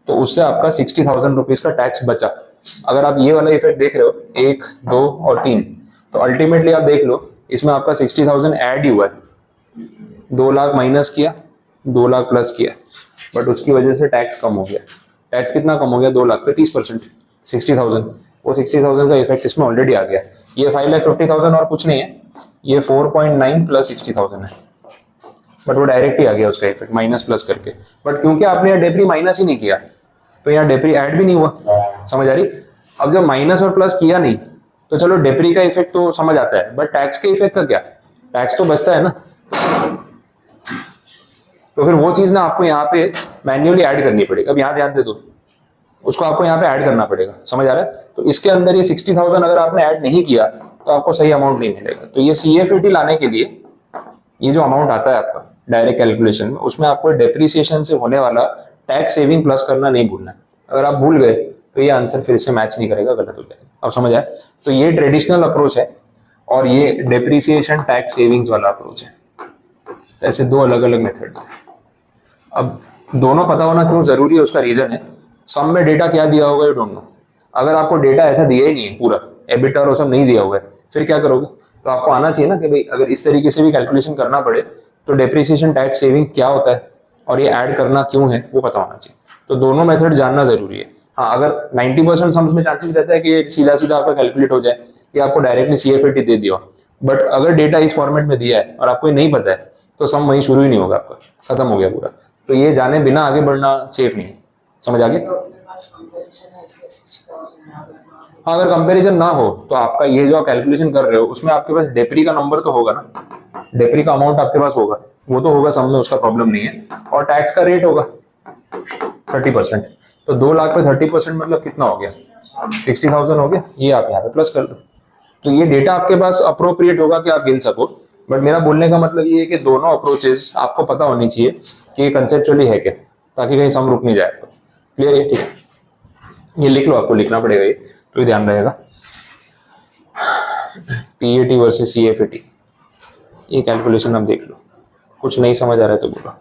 तो उससे आपका 60,000 रुपीज का टैक्स बचा। अगर आप ये वाला इफेक्ट देख रहे हो 1, 2 और 3, तो अल्टीमेटली आप देख लो इसमें आपका 60,000 ऐड ही हुआ है। 2 लाख माइनस किया, 2 लाख प्लस किया, बट उसकी वजह से टैक्स कम हो गया। टैक्स कितना कम हो गया? 2 लाख पे 30%, 60,000। वो 60,000 का इफेक्ट इसमें ऑलरेडी आ गया। ये 5,50,000 और कुछ नहीं है, ये 4.9 प्लस 60,000 है, बट वो डायरेक्ट ही आ गया उसका इफेक्ट माइनस प्लस करके। बट क्योंकि आपने यहाँ डेप्री माइनस ही नहीं किया, तो यहाँ डेप्री ऐड भी नहीं हुआ। समझ आ रही? अब जब माइनस और प्लस किया नहीं, तो चलो डेप्री का इफेक्ट तो समझ आता है, बट टैक्स के इफेक्ट का क्या? टैक्स तो बचता है ना, तो फिर वो चीज ना आपको यहाँ पे मैन्युअली ऐड करनी पड़ेगी। अब यहाँ ध्यान दे दो, उसको आपको यहाँ पे ऐड करना पड़ेगा। समझ आ रहा है? तो इसके अंदर ये 60,000 अगर आपने ऐड नहीं किया तो आपको सही अमाउंट नहीं मिलेगा। तो ये CFAT लाने के लिए ये जो अमाउंट आता है आपका डायरेक्ट कैलकुलेशन में, उसमें आपको डेप्रिसिएशन से होने वाला टैक्स सेविंग प्लस करना नहीं भूलना है। अगर आप भूल गए तो ये आंसर फिर से मैच नहीं करेगा, गलत हो जाएगा। अब समझ आए? तो ये ट्रेडिशनल अप्रोच है और ये डेप्रिसिएशन टैक्स सेविंग्स वाला अप्रोच है। ऐसे दो अलग अलग मेथड्स हैं। अब दोनों पता होना क्यों जरूरी है, उसका रीजन है, सम में डेटा क्या दिया होगा, यू डोंट नो। अगर आपको डेटा ऐसा दिया ही नहीं है, पूरा एबिटा और सब नहीं दिया हुआ है, फिर क्या करोगे? तो आपको आना चाहिए ना कि भाई अगर इस तरीके से भी कैलकुलेशन करना पड़े तो डेप्रिसिएशन टैक्स सेविंग क्या होता है और ये ऐड करना क्यों है, वो पता होना चाहिए। तो दोनों मेथड जानना जरूरी है। हाँ, अगर 90% सम्स में चांसेस रहता है कि ये सीधा सीधा आपका कैलकुलेट हो जाए या आपको डायरेक्टली CFAT दे दिया, बट अगर डेटा इस फॉर्मेट में दिया है और आपको ये नहीं पता है तो सम वहीं शुरू ही नहीं होगा, आपका खत्म हो गया पूरा। तो ये जाने बिना आगे बढ़ना सेफ नहीं है। समझ आ गया? हाँ, अगर कंपैरिजन ना हो तो आपका ये जो आप कैलकुलेशन कर रहे हो उसमें आपके पास डेप्री का नंबर तो होगा ना, डेप्री का अमाउंट आपके पास होगा, वो तो होगा सम में, उसका प्रॉब्लम नहीं है। और टैक्स का रेट होगा 30%, तो 2 लाख पे 30% मतलब कितना हो गया? 60,000 हो गया। ये आप यहाँ पे प्लस कर दो, तो ये डेटा आपके पास अप्रोप्रिएट होगा कि आप गिन सको। बट मेरा बोलने का मतलब ये है कि दोनों अप्रोचेस आपको पता होनी चाहिए कि कंसेप्चुअली है क्या, ताकि कहीं सम रुक नहीं जाए। तो क्लियर है? ठीक है, ये लिख लो, आपको लिखना पड़ेगा ये, तो ये ध्यान रहेगा। PAT वर्सेस CFAT, ये कैलकुलेशन आप देख लो। कुछ नहीं समझ आ रहा है तो बोलो।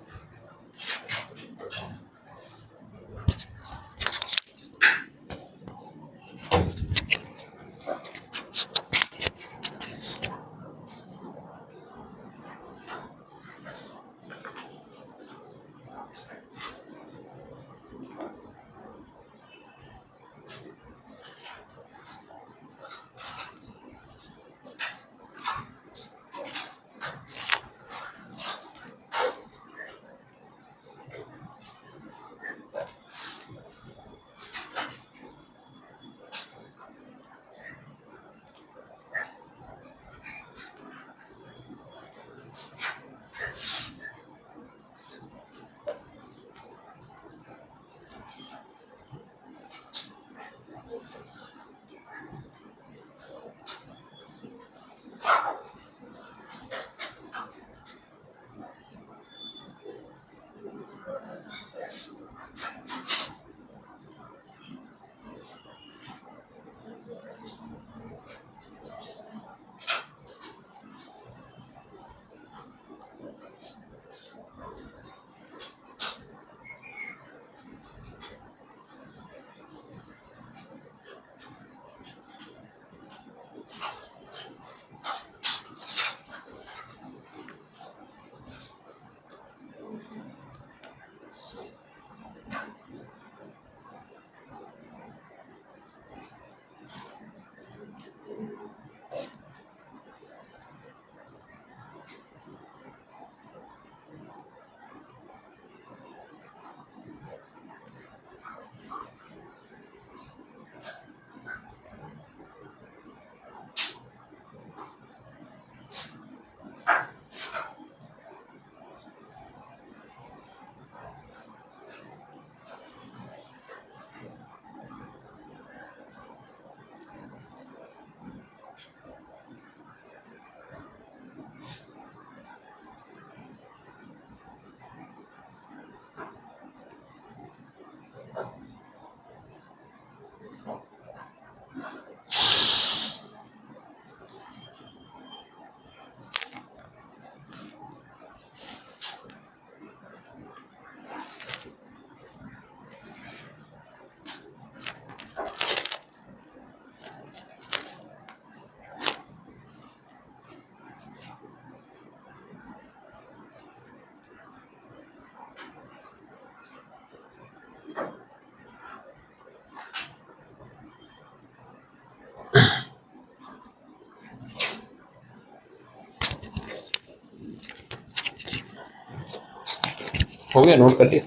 हो गया, नोट कर लिया?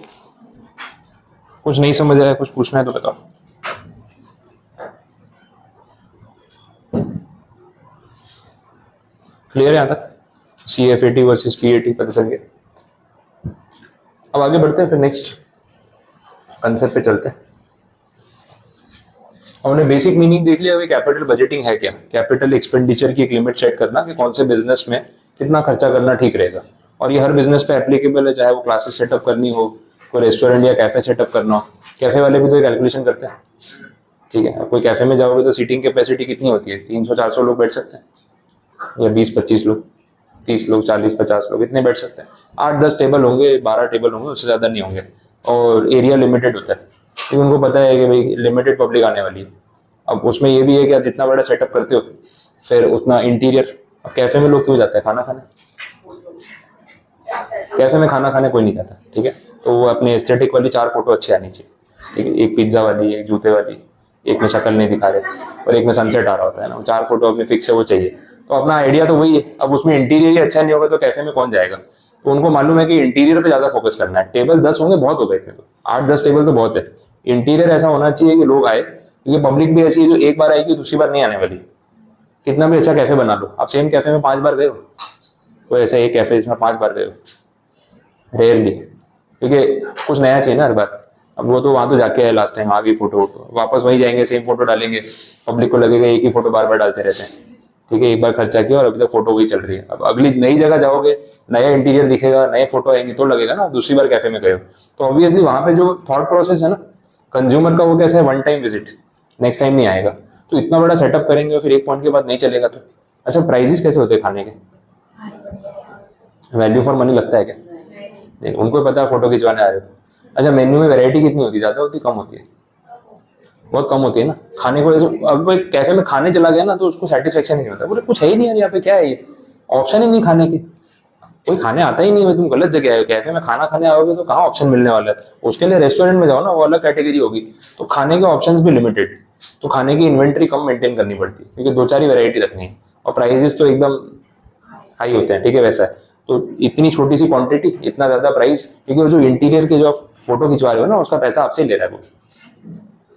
कुछ नहीं समझ आया, कुछ पूछना है तो बताओ। क्लियर है यहाँ तक? CFAT वर्सेस PAT पता चल गया। अब आगे बढ़ते हैं, फिर नेक्स्ट कंसेप्ट पे चलते हैं। हमने बेसिक मीनिंग देख लिया। अभी कैपिटल बजटिंग है क्या? कैपिटल एक्सपेंडिचर की एक लिमिट सेट करना कि कौन से बिजनेस में कितना खर्चा करना ठीक रहेगा, और ये हर बिजनेस पे एप्लीकेबल है, चाहे वो क्लासेस सेटअप करनी हो, कोई रेस्टोरेंट या कैफे सेटअप करना हो। कैफे वाले भी तो कैलकुलेशन करते हैं, ठीक है? कोई कैफे में जाओगे तो सीटिंग कैपेसिटी कितनी होती है? 300-400 लोग बैठ सकते हैं, या 20-25 लोग, 30 लोग, 40-50 लोग, इतने बैठ सकते हैं। 8-10 टेबल होंगे, 12 टेबल होंगे, उससे ज़्यादा नहीं होंगे। और एरिया लिमिटेड होता है, क्योंकि उनको पता है कि भाई लिमिटेड पब्लिक आने वाली है। अब उसमें ये भी है कि आप जितना बड़ा सेटअप करते हो फिर उतना इंटीरियर। अब कैफे में लोग क्यों जाते हैं? खाना खाने। कैफे में खाना खाने कोई नहीं जाता, ठीक है? तो वो अपने एस्थेटिक वाली 4 फोटो अच्छी आनी चाहिए, ठीक है? एक पिज्जा वाली, एक जूते वाली, एक में शक्ल नहीं दिखा रहे, और एक में सनसेट आ रहा होता है ना, 4 फोटो अपने फिक्स है, वो चाहिए। तो अपना आइडिया तो वही है। अब उसमें इंटीरियर ही अच्छा नहीं होगा तो कैफे में कौन जाएगा? तो उनको मालूम है कि इंटीरियर पे ज्यादा फोकस करना है। टेबल 10 होंगे बहुत हो गए, 8-10 टेबल तो बहुत है। इंटीरियर ऐसा होना चाहिए कि लोग आए, क्योंकि पब्लिक भी ऐसी है जो एक बार आएगी दूसरी बार नहीं आने वाली। कितना भी अच्छा कैफे बना लो, आप सेम कैफे में 5 बार गए हो? कोई ऐसा एक कैफे जिसमें 5 बार गए हो? रेयरली, क्योंकि कुछ नया चाहिए ना हर बार। अब वो तो वहां तो जाके आए लास्ट टाइम, आ गई फोटो, वापस वहीं जाएंगे, सेम फोटो डालेंगे, पब्लिक को लगेगा एक ही फोटो बार बार डालते रहते हैं, ठीक है? एक बार खर्चा किया और अभी तक फोटो वही चल रही है। अब अगली नई जगह जाओगे, नया इंटीरियर दिखेगा, नए फोटो आएंगे, तो लगेगा ना दूसरी बार कैफे में गए हो। तो ऑब्वियसली वहां पे जो थॉट प्रोसेस है ना कंज्यूमर का, वो कैसे है, one time visit, next time नहीं आएगा। तो इतना बड़ा सेटअप करेंगे और फिर एक पॉइंट के बाद नहीं चलेगा तो। अच्छा, प्राइजेस कैसे होते हैं खाने के? वैल्यू फॉर मनी लगता है क्या? नहीं, उनको पता है फोटो खिंचवाने आ रहे हो। अच्छा, मेन्यू में वैरायटी कितनी होती है? ज्यादा होती है, कम होती है? बहुत कम होती है ना खाने को। अब कोई कैफे में खाने चला गया ना तो उसको सेटिस्फेक्शन नहीं होता, बोले कुछ है ही नहीं यार यहाँ पे, क्या है ये, ऑप्शन ही नहीं खाने के, कोई खाने आता ही नहीं है। तुम गलत जगह आए हो, कैफे में खाना खाने आओगे तो कहाँ ऑप्शन मिलने वाला है? उसके लिए रेस्टोरेंट में जाओ ना, वो अलग कैटेगरी होगी। तो खाने के ऑप्शंस भी लिमिटेड, तो खाने की इन्वेंट्री कम मेंटेन करनी पड़ती है, क्योंकि 2-4 ही वैरायटी रखनी है, और प्राइजेस तो एकदम हाई होते हैं, ठीक है? वैसा है तो इतनी छोटी सी क्वांटिटी, इतना ज्यादा प्राइस, क्योंकि वो जो इंटीरियर के जो आप फोटो खिंचवा रहे हो ना, उसका पैसा आपसे ले रहा है वो।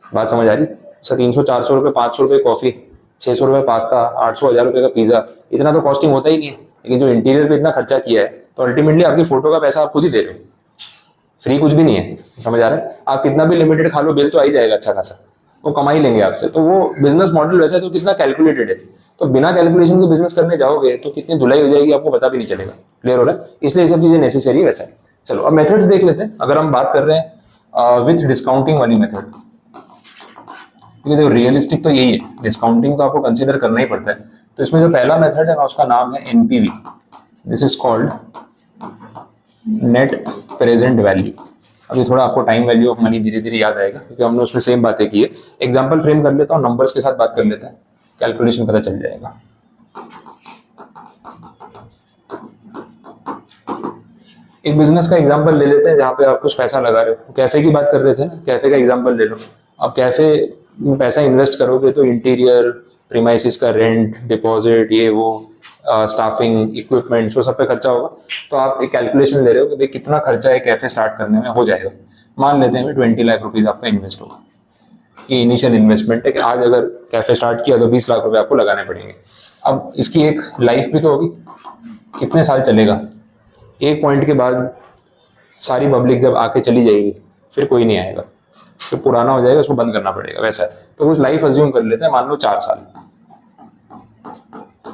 बात समझ आ रही? सर 300-400 रुपये, 500 रुपये कॉफी, 600 रुपये पास्ता, 800-1000 रुपये का पिज्जा, इतना तो कॉस्टिंग होता ही नहीं है। लेकिन जो इंटीरियर पे इतना खर्चा किया है, तो अल्टीमेटली आपकी फोटो का पैसा आप खुद ही दे रहे हो, फ्री कुछ भी नहीं है। समझ आ रहा है? आप कितना भी लिमिटेड खा लो, बिल तो आ ही जाएगा अच्छा खासा, वो कमाई लेंगे आपसे। तो वो बिजनेस मॉडल वैसा है तो कितना कैलकुलेटेड है। तो बिना कैलकुलेशन के बिजनेस करने जाओगे तो कितनी धुलाई हो जाएगी आपको पता भी नहीं चलेगा। क्लियर हो रहा है? इसलिए ये सब चीजें नेसेसरी है वैसा है। चलो अब मेथड्स देख लेते हैं। अगर हम बात कर रहे हैं विथ डिस्काउंटिंग वाली मेथड, क्योंकि देखो रियलिस्टिक तो यही है, डिस्काउंटिंग तो आपको कंसीडर करना ही पड़ता है। तो इसमें जो पहला मेथड है ना, उसका नाम है NPV. This is called net present value. अभी थोड़ा आपको टाइम वैल्यू ऑफ मनी धीरे धीरे याद आएगा, क्योंकि हमने उसमें सेम बातें की है। एग्जांपल फ्रेम कर लेता हूँ, नंबर्स के साथ बात कर लेते हैं, कैलकुलेशन पता चल जाएगा। एक बिजनेस का एग्जांपल ले लेते हैं जहाँ पे आप कुछ पैसा लगा रहे हो। कैफे की बात कर रहे थे ना, कैफे का एग्जांपल ले लो। अब कैफे में पैसा इन्वेस्ट करोगे तो इंटीरियर, प्रीमाइसिस का रेंट, डिपॉजिट, ये वो, स्टाफिंग, इक्विपमेंट, वो सब पे खर्चा होगा। तो आप एक कैलकुलेशन ले रहे हो कि भाई कितना खर्चा है कैफे स्टार्ट करने में हो जाएगा। मान लेते हैं 20 लाख रुपीज आपका इन्वेस्ट होगा। ये इनिशियल इन्वेस्टमेंट है कि आज अगर कैफे स्टार्ट किया तो 20 लाख रुपए आपको लगाने पड़ेंगे। अब इसकी एक लाइफ भी तो होगी, कितने साल चलेगा। एक पॉइंट के बाद सारी पब्लिक जब आके चली जाएगी फिर कोई नहीं आएगा, तो पुराना हो जाएगा, उसको बंद करना पड़ेगा। वैसा है तो कुछ लाइफ अज्यूम कर लेते हैं, मान लो 4 साल,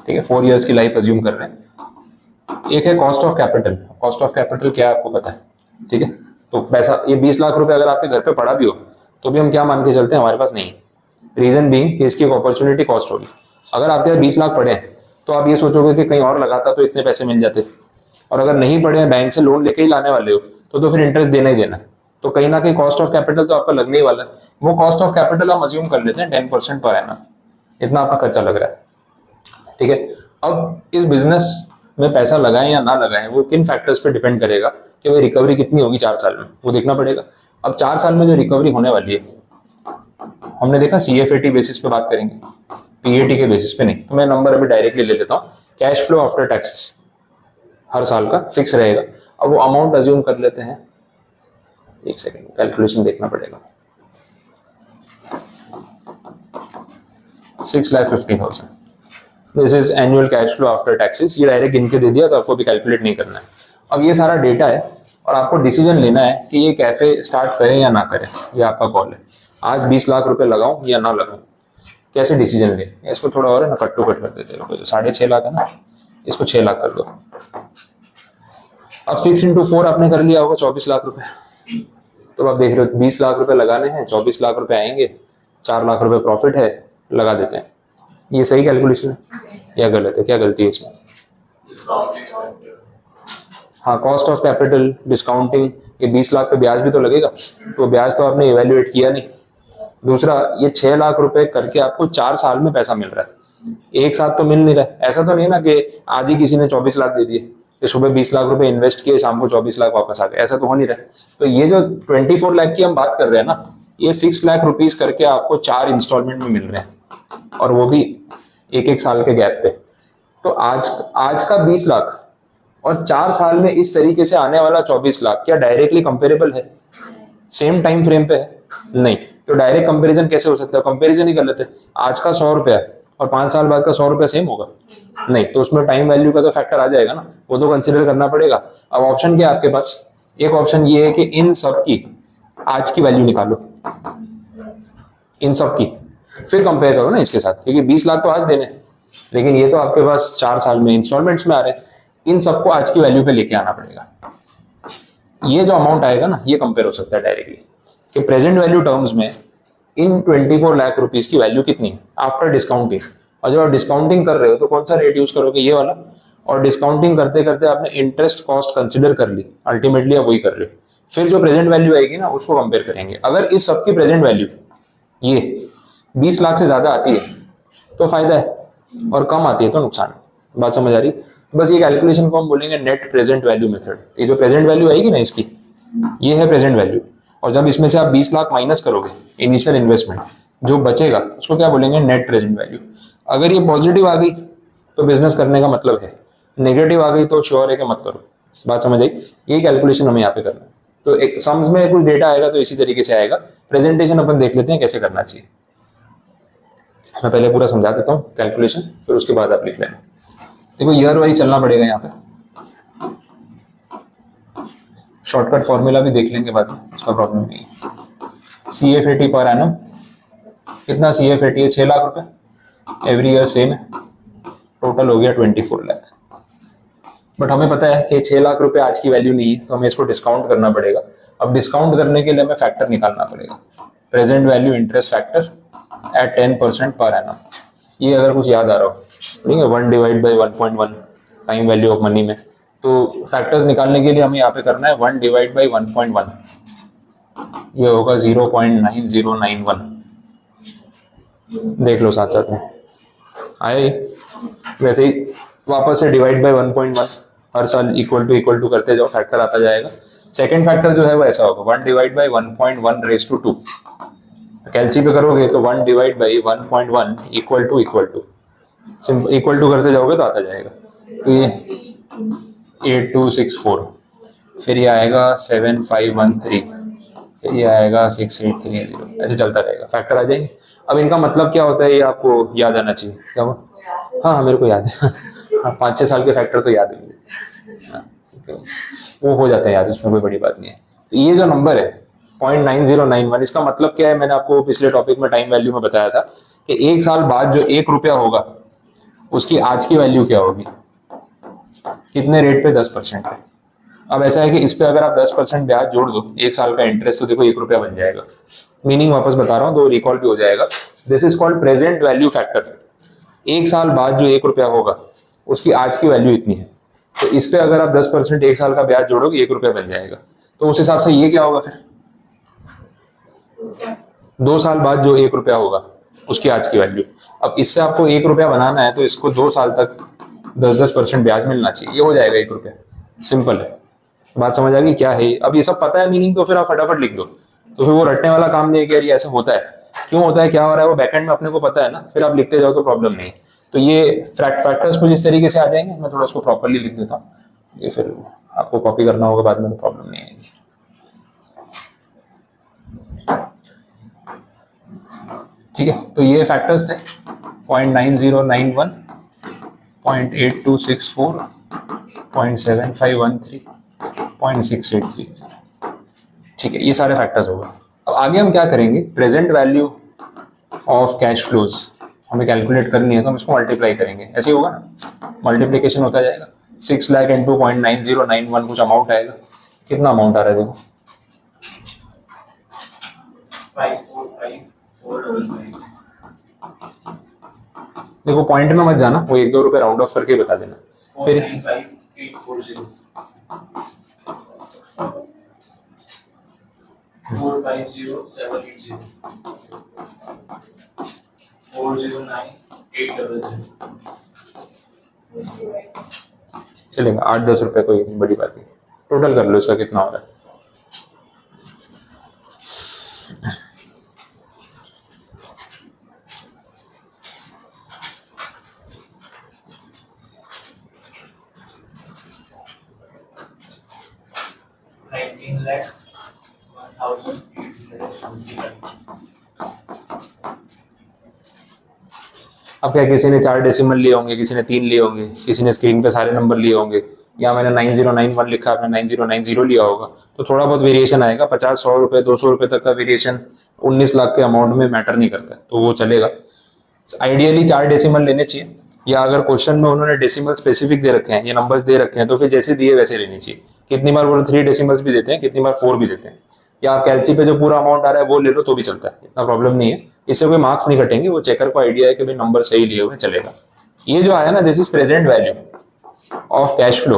ठीक है? 4 इयर्स की लाइफ अज्यूम कर रहे हैं। एक है cost of capital. Cost of capital क्या है आपको पता है, ठीक है? तो पैसा ये 20 लाख रुपए अगर आपके घर पे पड़ा भी हो तो भी हम क्या मान के चलते हैं, हमारे पास नहीं है। रीजन बीइंग कि इसकी एक अपॉर्चुनिटी कॉस्ट होगी। अगर आपके पास 20 लाख पड़े हैं तो आप ये सोचोगे कि कहीं और लगाता तो इतने पैसे मिल जाते, और अगर नहीं पड़े हैं, बैंक से लोन लेके ही लाने वाले हो, तो फिर इंटरेस्ट देना ही देना है। तो कहीं ना कहीं कॉस्ट ऑफ कैपिटल तो आपका लगने ही वाला है। वो कॉस्ट ऑफ कैपिटल हम अज्यूम कर लेते हैं 10% पर एनम, इतना आपका खर्चा लग रहा है, ठीक है? अब इस बिजनेस में पैसा लगाएं या ना लगाएं, वो किन फैक्टर्स पे डिपेंड करेगा कि भाई रिकवरी कितनी होगी 4 साल में, वो देखना पड़ेगा। अब 4 साल में जो रिकवरी होने वाली है, हमने देखा CFAT बेसिस पे बात करेंगे, PAT के बेसिस पे नहीं। तो मैं नंबर अभी डायरेक्टली ले लेता हूँ। कैश फ्लो आफ्टर टैक्सेस हर साल का फिक्स रहेगा। अब वो अमाउंट अज्यूम कर लेते हैं एक सेकेंड, कैलकुलेशन देखना पड़ेगा। 6,50,000 this is annual cash flow after taxes. ये डायरेक्ट गिन के दे दिया तो आपको भी कैलकुलेट नहीं करना है। अब ये सारा डेटा है और आपको डिसीजन लेना है कि ये कैफे स्टार्ट करें या ना करें, ये आपका कॉल है। आज 20 लाख रुपए लगाऊं या ना लगाऊं, कैसे डिसीजन ले। इसको थोड़ा और है ना कट टू कट कर देते हैं, जो 6.5 लाख है ना इसको 6 लाख कर दो। अब 6 × 4 आपने कर लिया होगा 24 लाख रुपए। तो आप देख रहे हो 20 लाख रुपए लगाने हैं, 24 लाख रुपए आएंगे, 4 लाख रुपए प्रॉफिट है, लगा देते हैं। ये सही कैलकुलेशन है या गलत है? क्या गलती है इसमें? हाँ, कॉस्ट ऑफ कैपिटल, डिस्काउंटिंग, ये 20 लाख पे ब्याज भी तो लगेगा, तो ब्याज तो आपने इवेल्युएट किया नहीं। दूसरा, ये 6 लाख रुपए करके आपको 4 साल में पैसा मिल रहा है, एक साथ तो मिल नहीं रहा है। ऐसा तो नहीं ना कि आज ही किसी ने 24 लाख दे दिए, कि सुबह 20 लाख रुपए इन्वेस्ट किए, शाम को 24 लाख वापस आ गए, ऐसा तो हो नहीं रहा है। तो ये जो 24 लाख की हम बात कर रहे हैं ना, ये 6 लाख रुपीज करके आपको 4 इंस्टॉलमेंट में मिल रहे हैं, और वो भी एक साल के गैप पे। तो आज का 20 लाख और 4 साल में इस तरीके से आने वाला 24 लाख क्या डायरेक्टली कंपेरेबल है? सेम टाइम फ्रेम पे है? नहीं। तो डायरेक्ट कंपैरिजन कैसे हो सकता है? कंपैरिजन ही गलत है। आज का 100 रुपया और 5 साल बाद का 100 रुपया सेम होगा? नहीं। तो उसमें टाइम वैल्यू का तो फैक्टर आ जाएगा ना, वो तो कंसिडर करना पड़ेगा। अब ऑप्शन क्या है आपके पास? एक ऑप्शन ये है कि इन सब की आज की वैल्यू निकालो, इन सब की, फिर कंपेयर करो ना इसके साथ, क्योंकि 20 लाख तो आज देने, लेकिन ये तो आपके पास 4 साल में इंस्टॉलमेंट्स में आ रहे हैं। इन सबको आज की वैल्यू पे लेके आना पड़ेगा। ये जो अमाउंट आएगा ना, ये कंपेयर हो सकता है डायरेक्टली कि प्रेजेंट वैल्यू टर्म्स में इन 24 लाख रुपीस की वैल्यू कितनी है आफ्टर डिस्काउंटिंग। और जब आप डिस्काउंटिंग कर रहे हो तो कौन सा रेट यूज करोगे? ये वाला। और डिस्काउंटिंग करते करते आपने इंटरेस्ट कॉस्ट कंसिडर कर ली, अल्टीमेटली आप वही कर रहे हो। फिर जो प्रेजेंट वैल्यू आएगी ना, उसको कंपेयर करेंगे। अगर इस सबकी प्रेजेंट वैल्यू ये 20 लाख से ज्यादा आती है तो फायदा है, और कम आती है तो नुकसान है। बात समझ आ रही? बस ये कैलकुलेशन को हम बोलेंगे नेट प्रेजेंट वैल्यू मेथड। ये जो प्रेजेंट वैल्यू आएगी ना इसकी, ये है प्रेजेंट वैल्यू। और जब इसमें से आप 20 लाख माइनस करोगे इनिशियल इन्वेस्टमेंट, जो बचेगा उसको क्या बोलेंगे? Net present value. अगर ये पॉजिटिव आ गई तो बिजनेस करने का मतलब है, नेगेटिव आ गई तो श्योर है कि मत करो। बात समझ आई? ये कैलकुलेशन हमें यहाँ पे करना है। तो एक सम्स में कुछ डेटा आएगा तो इसी तरीके से आएगा। प्रेजेंटेशन अपन देख लेते हैं कैसे करना चाहिए। मैं पहले पूरा समझा देता हूँ कैलकुलेशन, फिर उसके बाद आप लिख लेना। देखो ईयर वाइज चलना पड़ेगा यहाँ पे, शॉर्टकट फॉर्मूला भी देख लेंगे बाद में, उसका प्रॉब्लम नहीं है। CF80 पर एनम कितना? CF80 है 6 लाख रुपए, एवरी ईयर सेम है, टोटल हो गया 24 लाख। बट हमें पता है कि 6 लाख रुपए आज की वैल्यू नहीं है, तो हमें इसको डिस्काउंट करना पड़ेगा। अब डिस्काउंट करने के लिए हमें फैक्टर निकालना पड़ेगा, present value interest factor at 10% पर एनम। ये अगर कुछ याद आ रहा हो, ठीक है, 1/1.1 टाइम वैल्यू ऑफ मनी में। तो फैक्टर्स निकालने के लिए हमें यहाँ पे करना है 1/1.1। ये होगा 0.9091। देख लो साथ साथ में आया ये। वैसे ही वापस से डिवाइड बाय 1.1 हर साल इक्वल टू करते जाओ, फैक्टर आता जाएगा। सेकंड फैक्टर जो है वो ऐसा होगा 1/1.1 कैलसी पे करोगे तो 1/1.1 equal to simple equal to करते जाओगे तो आता जाएगा। तो ये 8264, फिर ये आएगा 7513, फिर ये आएगा 6830, ऐसे चलता रहेगा, फैक्टर आ जाएंगे। अब इनका मतलब क्या होता है ये आपको याद आना चाहिए। क्या हुआ? हाँ मेरे को याद है। हाँ 5-6 साल के फैक्टर तो याद है मुझे। हाँ, वो हो जाता है याद, उसमें कोई बड़ी बात नहीं है। तो ये जो नंबर है 0.9091, इसका मतलब क्या है? मैंने आपको पिछले टॉपिक में टाइम वैल्यू में बताया था कि 1 साल बाद जो 1 रुपया होगा उसकी आज की वैल्यू क्या होगी? कितने रेट पे? 10% पे। अब ऐसा है कि इस पे अगर आप 10% ब्याज जोड़ दो, 1 साल का इंटरेस्ट, तो देखो 1 रुपया बन जाएगा। मीनिंग वापस बता रहा हूँ तो रिकॉल भी हो जाएगा। This is called present value factor. 1 साल बाद जो 1 रुपया होगा उसकी आज की वैल्यू इतनी है, तो इस पे अगर आप 10% 1 साल का ब्याज जोड़ोगे 1 रुपया बन जाएगा। तो उस हिसाब से ये क्या होगा? फिर 2 साल बाद जो 1 रुपया होगा उसकी आज की वैल्यू। अब इससे आपको 1 रुपया बनाना है तो इसको 2 साल तक 10% ब्याज मिलना चाहिए, ये हो जाएगा 1 रुपया। सिंपल है, बात समझ आ गई क्या है? अब ये सब पता है मीनिंग, तो फिर आप फटाफट लिख दो। तो फिर वो रटने वाला काम नहीं है कि यार ये ऐसा होता है, क्यों होता है, क्या हो रहा है, वो बैकएंड में अपने को पता है ना, फिर आप लिखते जाओ तो प्रॉब्लम नहीं। तो ये फैक्टर्स कुछ इस तरीके से आ जाएंगे। मैं थोड़ा उसको प्रॉपरली लिख देता हूँ, ये फिर आपको कॉपी करना होगा बाद में तो प्रॉब्लम नहीं आएगी। ठीक है, तो ये फैक्टर्स थे 0.9091, 0.8264, 0.7513, 0.6830। ठीक है, ये सारे फैक्टर्स हो गए। अब आगे हम क्या करेंगे, present value of cash flows हमें कैलकुलेट करनी है, तो हम इसको मल्टीप्लाई करेंगे। ऐसे होगा ना, मल्टीप्लिकेशन होता जाएगा। 6 लाख इंटू 0.9091 कुछ अमाउंट आएगा। कितना अमाउंट आ रहा है देखो, 545455। देखो पॉइंट में मत जाना, वो 1-2 रुपए राउंड ऑफ करके ही बता देना। फिर 495840 450780 409800। चलेगा, 8-10 रुपए कोई बड़ी बात नहीं। टोटल कर लो इसका कितना हो रहा है। अब क्या, किसी ने 4 डेसिमल लिए होंगे, किसी ने 3 लिए होंगे, किसी ने स्क्रीन पे सारे नंबर लिए होंगे, या मैंने 9091 लिखा, आपने 9090 लिया होगा, तो थोड़ा बहुत वेरिएशन आएगा। 50-100 रुपए 200 रुपए तक का वेरिएशन 19 लाख के अमाउंट में मैटर नहीं करता है, तो वो चलेगा। आइडियली 4 डेसिमल लेने चाहिए, या अगर क्वेश्चन में उन्होंने डेसिमल स्पेसिफिक दे रखे हैं, ये नंबर्स दे रखे हैं, तो फिर जैसे दिए वैसे लेनी चाहिए। कितनी बार वो 3 डेसिमल्स भी देते हैं, कितनी बार 4 भी देते हैं, या आप कैलसी पे जो पूरा अमाउंट आ रहा है वो ले लो तो भी चलता है, इतना प्रॉब्लम नहीं है। इससे कोई मार्क्स नहीं कटेंगे, वो चेकर को आइडिया है कि भाई नंबर सही लिए हुए चलेगा। ये जो आया ना, this is present value of cash flow.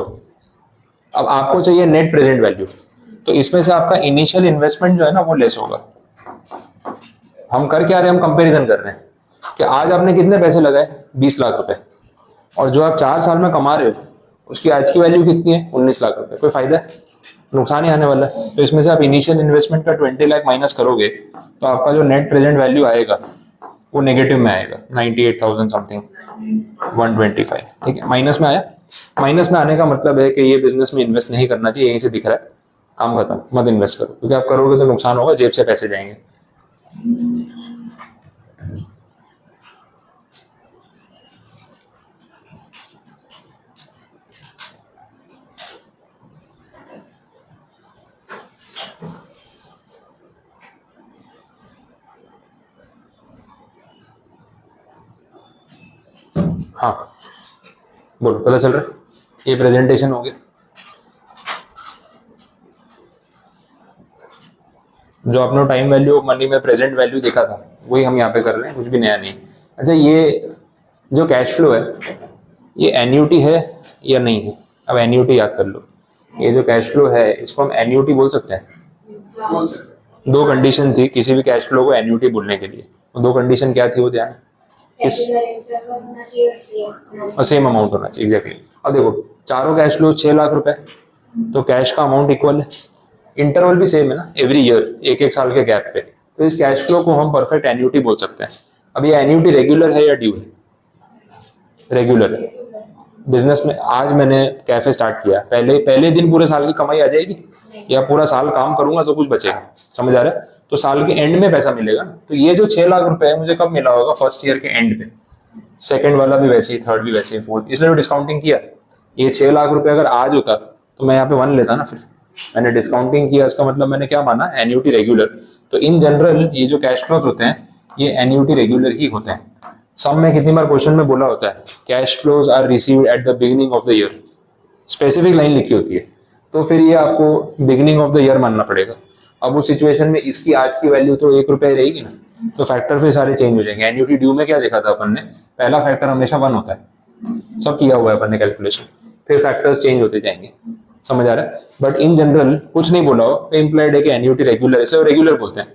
अब आपको चाहिए नेट प्रेजेंट वैल्यू, तो इसमें से आपका इनिशियल इन्वेस्टमेंट जो है ना वो लेस होगा। हम कर क्या रहे हैं, हम कंपेरिजन कर रहे हैं कि आज आपने कितने पैसे लगाए, 20 लाख रुपए, और जो आप 4 साल में कमा रहे हो उसकी आज की वैल्यू कितनी है, 19 लाख रुपए। कोई फायदा है, नुकसान ही आने वाला है। तो इसमें से आप इनिशियल इन्वेस्टमेंट का 20 लाख माइनस करोगे तो आपका जो नेट प्रेजेंट वैल्यू आएगा वो नेगेटिव में आएगा, 98,000 समथिंग 125। ठीक है, माइनस में आया। माइनस में आने का मतलब है कि ये बिजनेस में इन्वेस्ट नहीं करना चाहिए, यहीं से दिख रहा है, काम खत्म, मत इन्वेस्ट करो, क्योंकि आप करोगे तो नुकसान होगा, जेब से पैसे जाएंगे। हाँ बोलो, पता चल रहा है? ये प्रेजेंटेशन हो गया। जो आपने टाइम वैल्यू ऑफ मनी में प्रेजेंट वैल्यू देखा था वही हम यहाँ पे कर रहे हैं, कुछ भी नया नहीं। अच्छा, ये जो कैश फ्लो है ये एन्यूटी है या नहीं है? अब एन्यूटी याद कर लो। ये जो कैश फ्लो है इसको हम एन्यूटी बोल सकते हैं? 2 कंडीशन थी किसी भी कैश फ्लो को एन्यूटी बोलने के लिए। वो 2 कंडीशन क्या थी, वो ध्यान और सेम अमाउंट होना चाहिए। एग्जैक्टली। अब देखो चारों कैश फ्लो 6 लाख रुपए, तो कैश का अमाउंट इक्वल है, इंटरवल भी सेम है ना, एवरी ईयर 1-1 साल के गैप पे, तो इस कैश फ्लो को हम परफेक्ट एन्यूटी बोल सकते हैं। अब ये एन्यूटी रेगुलर है या ड्यू है? रेगुलर है। बिजनेस में आज मैंने कैफे स्टार्ट किया, पहले दिन पूरे साल की कमाई आ जाएगी, या पूरा साल काम करूंगा तो कुछ बचेगा? समझ आ रहा है? तो साल के एंड में पैसा मिलेगा। तो ये जो 6 लाख रुपए है मुझे कब मिला होगा? फर्स्ट ईयर के एंड पे। सेकंड वाला भी वैसे ही, थर्ड भी वैसे ही, फोर्थ, इसलिए डिस्काउंटिंग किया। ये 6 लाख रुपए अगर आज होता तो मैं यहाँ पे 1 लेता ना, फिर मैंने डिस्काउंटिंग किया, इसका मतलब मैंने क्या माना, एन्यूटी रेगुलर। तो इन जनरल ये जो कैश फ्लोज होते हैं ये एन्यूटी रेगुलर ही होते हैं। सम में कितनी बार क्वेश्चन में बोला होता है cash flows are received at the beginning of the year, specific line लिखी होती है, तो फिर ये आपको बिगिनिंग ऑफ द ईयर मानना पड़ेगा। अब उस सिचुएशन में इसकी आज की वैल्यू तो 1 रुपए रहेगी ना, तो फैक्टर फिर सारे चेंज हो जाएंगे। एन्यूटी ड्यू में क्या देखा था अपन ने, पहला फैक्टर हमेशा 1 होता है, सब किया हुआ है अपन ने कैलकुलेशन, फिर फैक्टर्स चेंज होते जाएंगे। समझ आ रहा है? बट इन जनरल कुछ नहीं बोला हो, इम्प्लाइड है कि एन्यूटी रेगुलर, इसलिए रेगुलर बोलते हैं,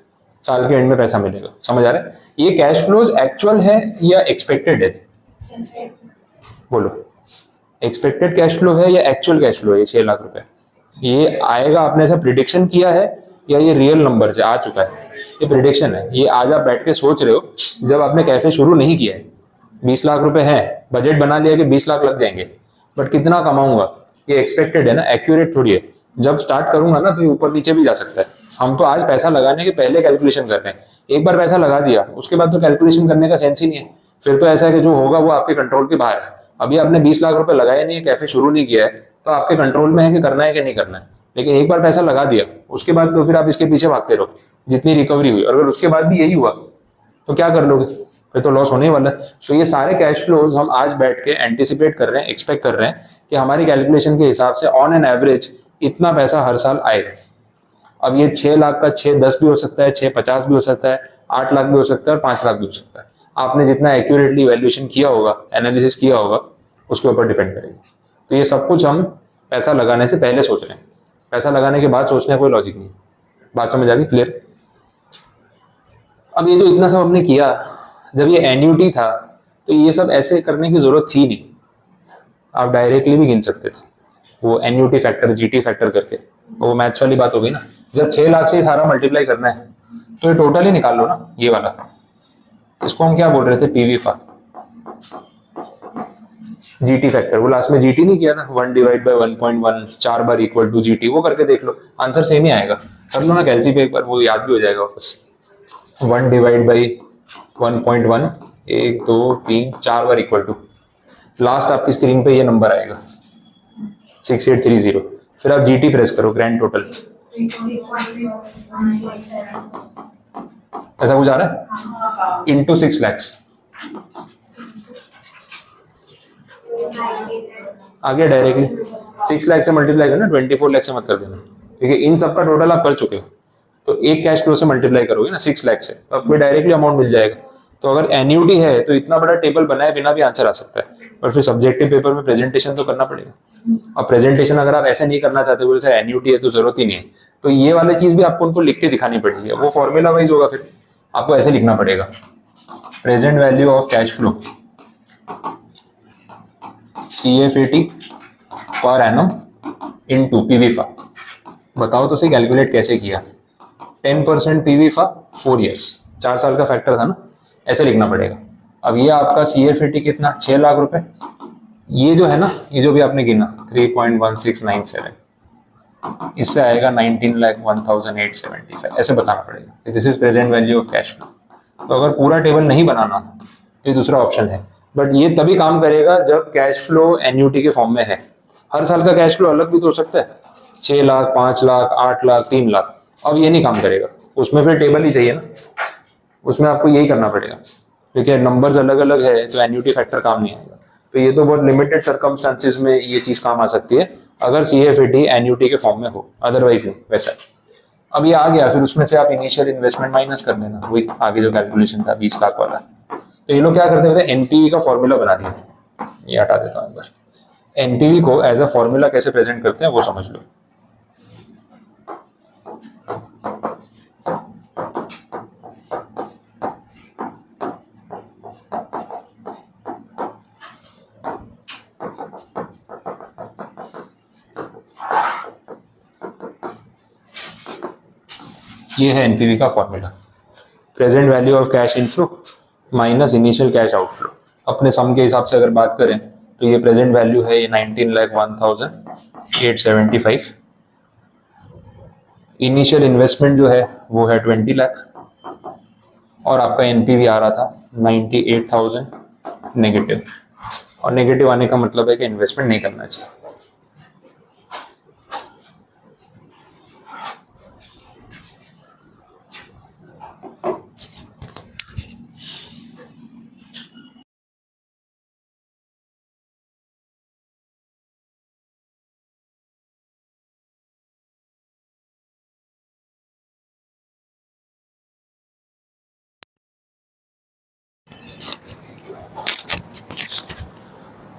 साल के एंड में पैसा मिलेगा। समझ आ रहा है? ये कैश फ्लोज एक्चुअल है या एक्सपेक्टेड है? बोलो, एक्सपेक्टेड कैश फ्लो है या एक्चुअल कैश फ्लो है? ये 6 लाख रुपए ये आएगा, आपने ऐसा प्रिडिक्शन किया है या ये रियल नंबर से आ चुका है? ये प्रिडिक्शन है। ये आज आप बैठ के सोच रहे हो, जब आपने कैफे शुरू नहीं किया है, 20 लाख रुपए है, बजट बना लिया कि 20 लाख लग जाएंगे, बट कितना कमाऊंगा, ये एक्सपेक्टेड है ना, एक्यूरेट थोड़ी है। जब स्टार्ट करूंगा ना तो ये ऊपर नीचे भी जा सकता है। हम तो आज पैसा लगाने के पहले कैलकुलेशन कर रहे हैं। एक बार पैसा लगा दिया उसके बाद तो कैलकुलेशन करने का सेंस ही नहीं है। फिर तो ऐसा है कि जो होगा वो आपके कंट्रोल के बाहर है। अभी आपने 20 लाख रुपए लगाए नहीं है, कैफे शुरू नहीं किया है, तो आपके कंट्रोल में है कि करना है कि नहीं करना है। लेकिन एक बार पैसा लगा दिया उसके बाद तो फिर आप इसके पीछे भागते रहो जितनी रिकवरी हुई, और अगर उसके बाद भी यही हुआ तो क्या कर लोगे, फिर तो लॉस होने ही वाला है। तो ये सारे कैश फ्लोज हम आज बैठ के एंटिसिपेट कर रहे हैं, एक्सपेक्ट कर रहे हैं कि हमारी कैलकुलेशन के हिसाब से ऑन एन एवरेज इतना पैसा हर साल आएगा। अब ये 6 लाख का 6-10 भी हो सकता है, 6-50 भी हो सकता है, 8 लाख भी हो सकता है और 5 लाख भी हो सकता है। आपने जितना एक्यूरेटली वैल्यूएशन किया होगा, एनालिसिस किया होगा, उसके ऊपर डिपेंड करेगा। तो ये सब कुछ हम पैसा लगाने से पहले सोच रहे हैं, पैसा लगाने के बाद सोचने का कोई लॉजिक नहीं। बात समझ आ गई? क्लियर? अब ये जो इतना सब हमने किया, जब ये एन्यूटी था तो ये सब ऐसे करने की जरूरत थी नहीं, आप डायरेक्टली भी गिन सकते थे, वो एन्यूटी फैक्टर, जीटी फैक्टर करके, वो मैथ्स वाली बात हो गई ना। जब 6 लाख से ये सारा मल्टीप्लाई करना है तो ये टोटल ही निकाल लो ना, ये वाला। इसको हम क्या बोल रहे थे? पीवी फा, जीटी फैक्टर। वो लास्ट में जीटी नहीं किया ना, 1 डिवाइड बाय 1.1 4 बार इक्वल टू जीटी, वो करके देख लो, आंसर सेम ही आएगा। कर लो ना कैलसी पे एक बार, वो याद भी हो जाएगा वापस। 1 डिवाइड बाई 1.1 1 2 3 4 बार इक्वल टू, लास्ट आपकी स्क्रीन पे ये नंबर आएगा 6830। फिर आप जीटी प्रेस करो, ग्रैंड टोटल ऐसा कुछ आ रहा है, इंटू 6 लैक्स आ गया डायरेक्टली। 6 लाख से मल्टीप्लाई करना, 24 लाख से मत कर देना, ठीक है। इन सबका टोटल आप कर चुके हो, तो एक कैश फ्लो से मल्टीप्लाई करोगे ना 6 लाख से, तो आपको डायरेक्टली अमाउंट मिल जाएगा। तो अगर एन्यूटी है तो इतना बड़ा टेबल बनाए बिना भी आंसर आ सकता है, पर फिर सब्जेक्टिव पेपर में प्रेजेंटेशन तो करना पड़ेगा। अब प्रेजेंटेशन अगर आप ऐसे नहीं करना चाहते, बोले सर एन्यूटी है तो जरूरत ही नहीं है, तो ये वाली चीज भी आपको उनको लिख के दिखानी पड़ेगी। वो फॉर्मूला वाइज होगा, फिर आपको ऐसे लिखना पड़ेगा, present value of cash flow CFAT per annum into PV फा। बताओ तो सही कैलकुलेट कैसे किया। 10% पीवी फा 4 ईयर्स, 4 साल का फैक्टर था ना, ऐसे लिखना पड़ेगा। अब ये आपका CFAT कितना, 6 लाख रुपए। ये जो है ना, ये जो भी आपने गिना 3.1697, इससे आएगा 19,01,875, ऐसे बताना पड़ेगा। This is present value of cash flow. तो अगर पूरा टेबल नहीं बनाना तो ये दूसरा ऑप्शन है, बट ये तभी काम करेगा जब कैश फ्लो एन्यूटी के फॉर्म में है। हर साल का कैश फ्लो अलग भी तो हो सकता है, 6 लाख, 5 लाख, 8 लाख, 3 लाख। अब ये नहीं काम करेगा, उसमें फिर टेबल ही चाहिए ना, उसमें आपको यही करना पड़ेगा, क्योंकि नंबर्स अलग अलग है तो एन्यूटी फैक्टर काम नहीं आएगा। तो ये तो बहुत लिमिटेड सर्कमस्टांसिस में ये चीज काम आ सकती है, अगर CFAT एन्यूटी के फॉर्म में हो, अदरवाइज नहीं वैसा। अब ये आ गया, फिर उसमें से आप इनिशियल इन्वेस्टमेंट माइनस कर देना, वही आगे जो कैलकुलेशन था 20 लाख वाला। तो ये लोग क्या करते हैं, एनपीवी का फॉर्मूला बना दिया। ये हटा देता हूं एक बार। एनपीवी को एज अ फॉर्मूला कैसे प्रेजेंट करते हैं वो समझ लो। ये है एनपीवी का formula, present value of cash inflow minus initial cash outflow. अपने सम के हिसाब से अगर बात करें तो ये प्रेजेंट वैल्यू है, ये 19,01,875। इनिशियल इन्वेस्टमेंट जो है वो है 20 लाख, और आपका एनपीवी आ रहा था 98,000 नेगेटिव। और नेगेटिव आने का मतलब है कि इन्वेस्टमेंट नहीं करना चाहिए।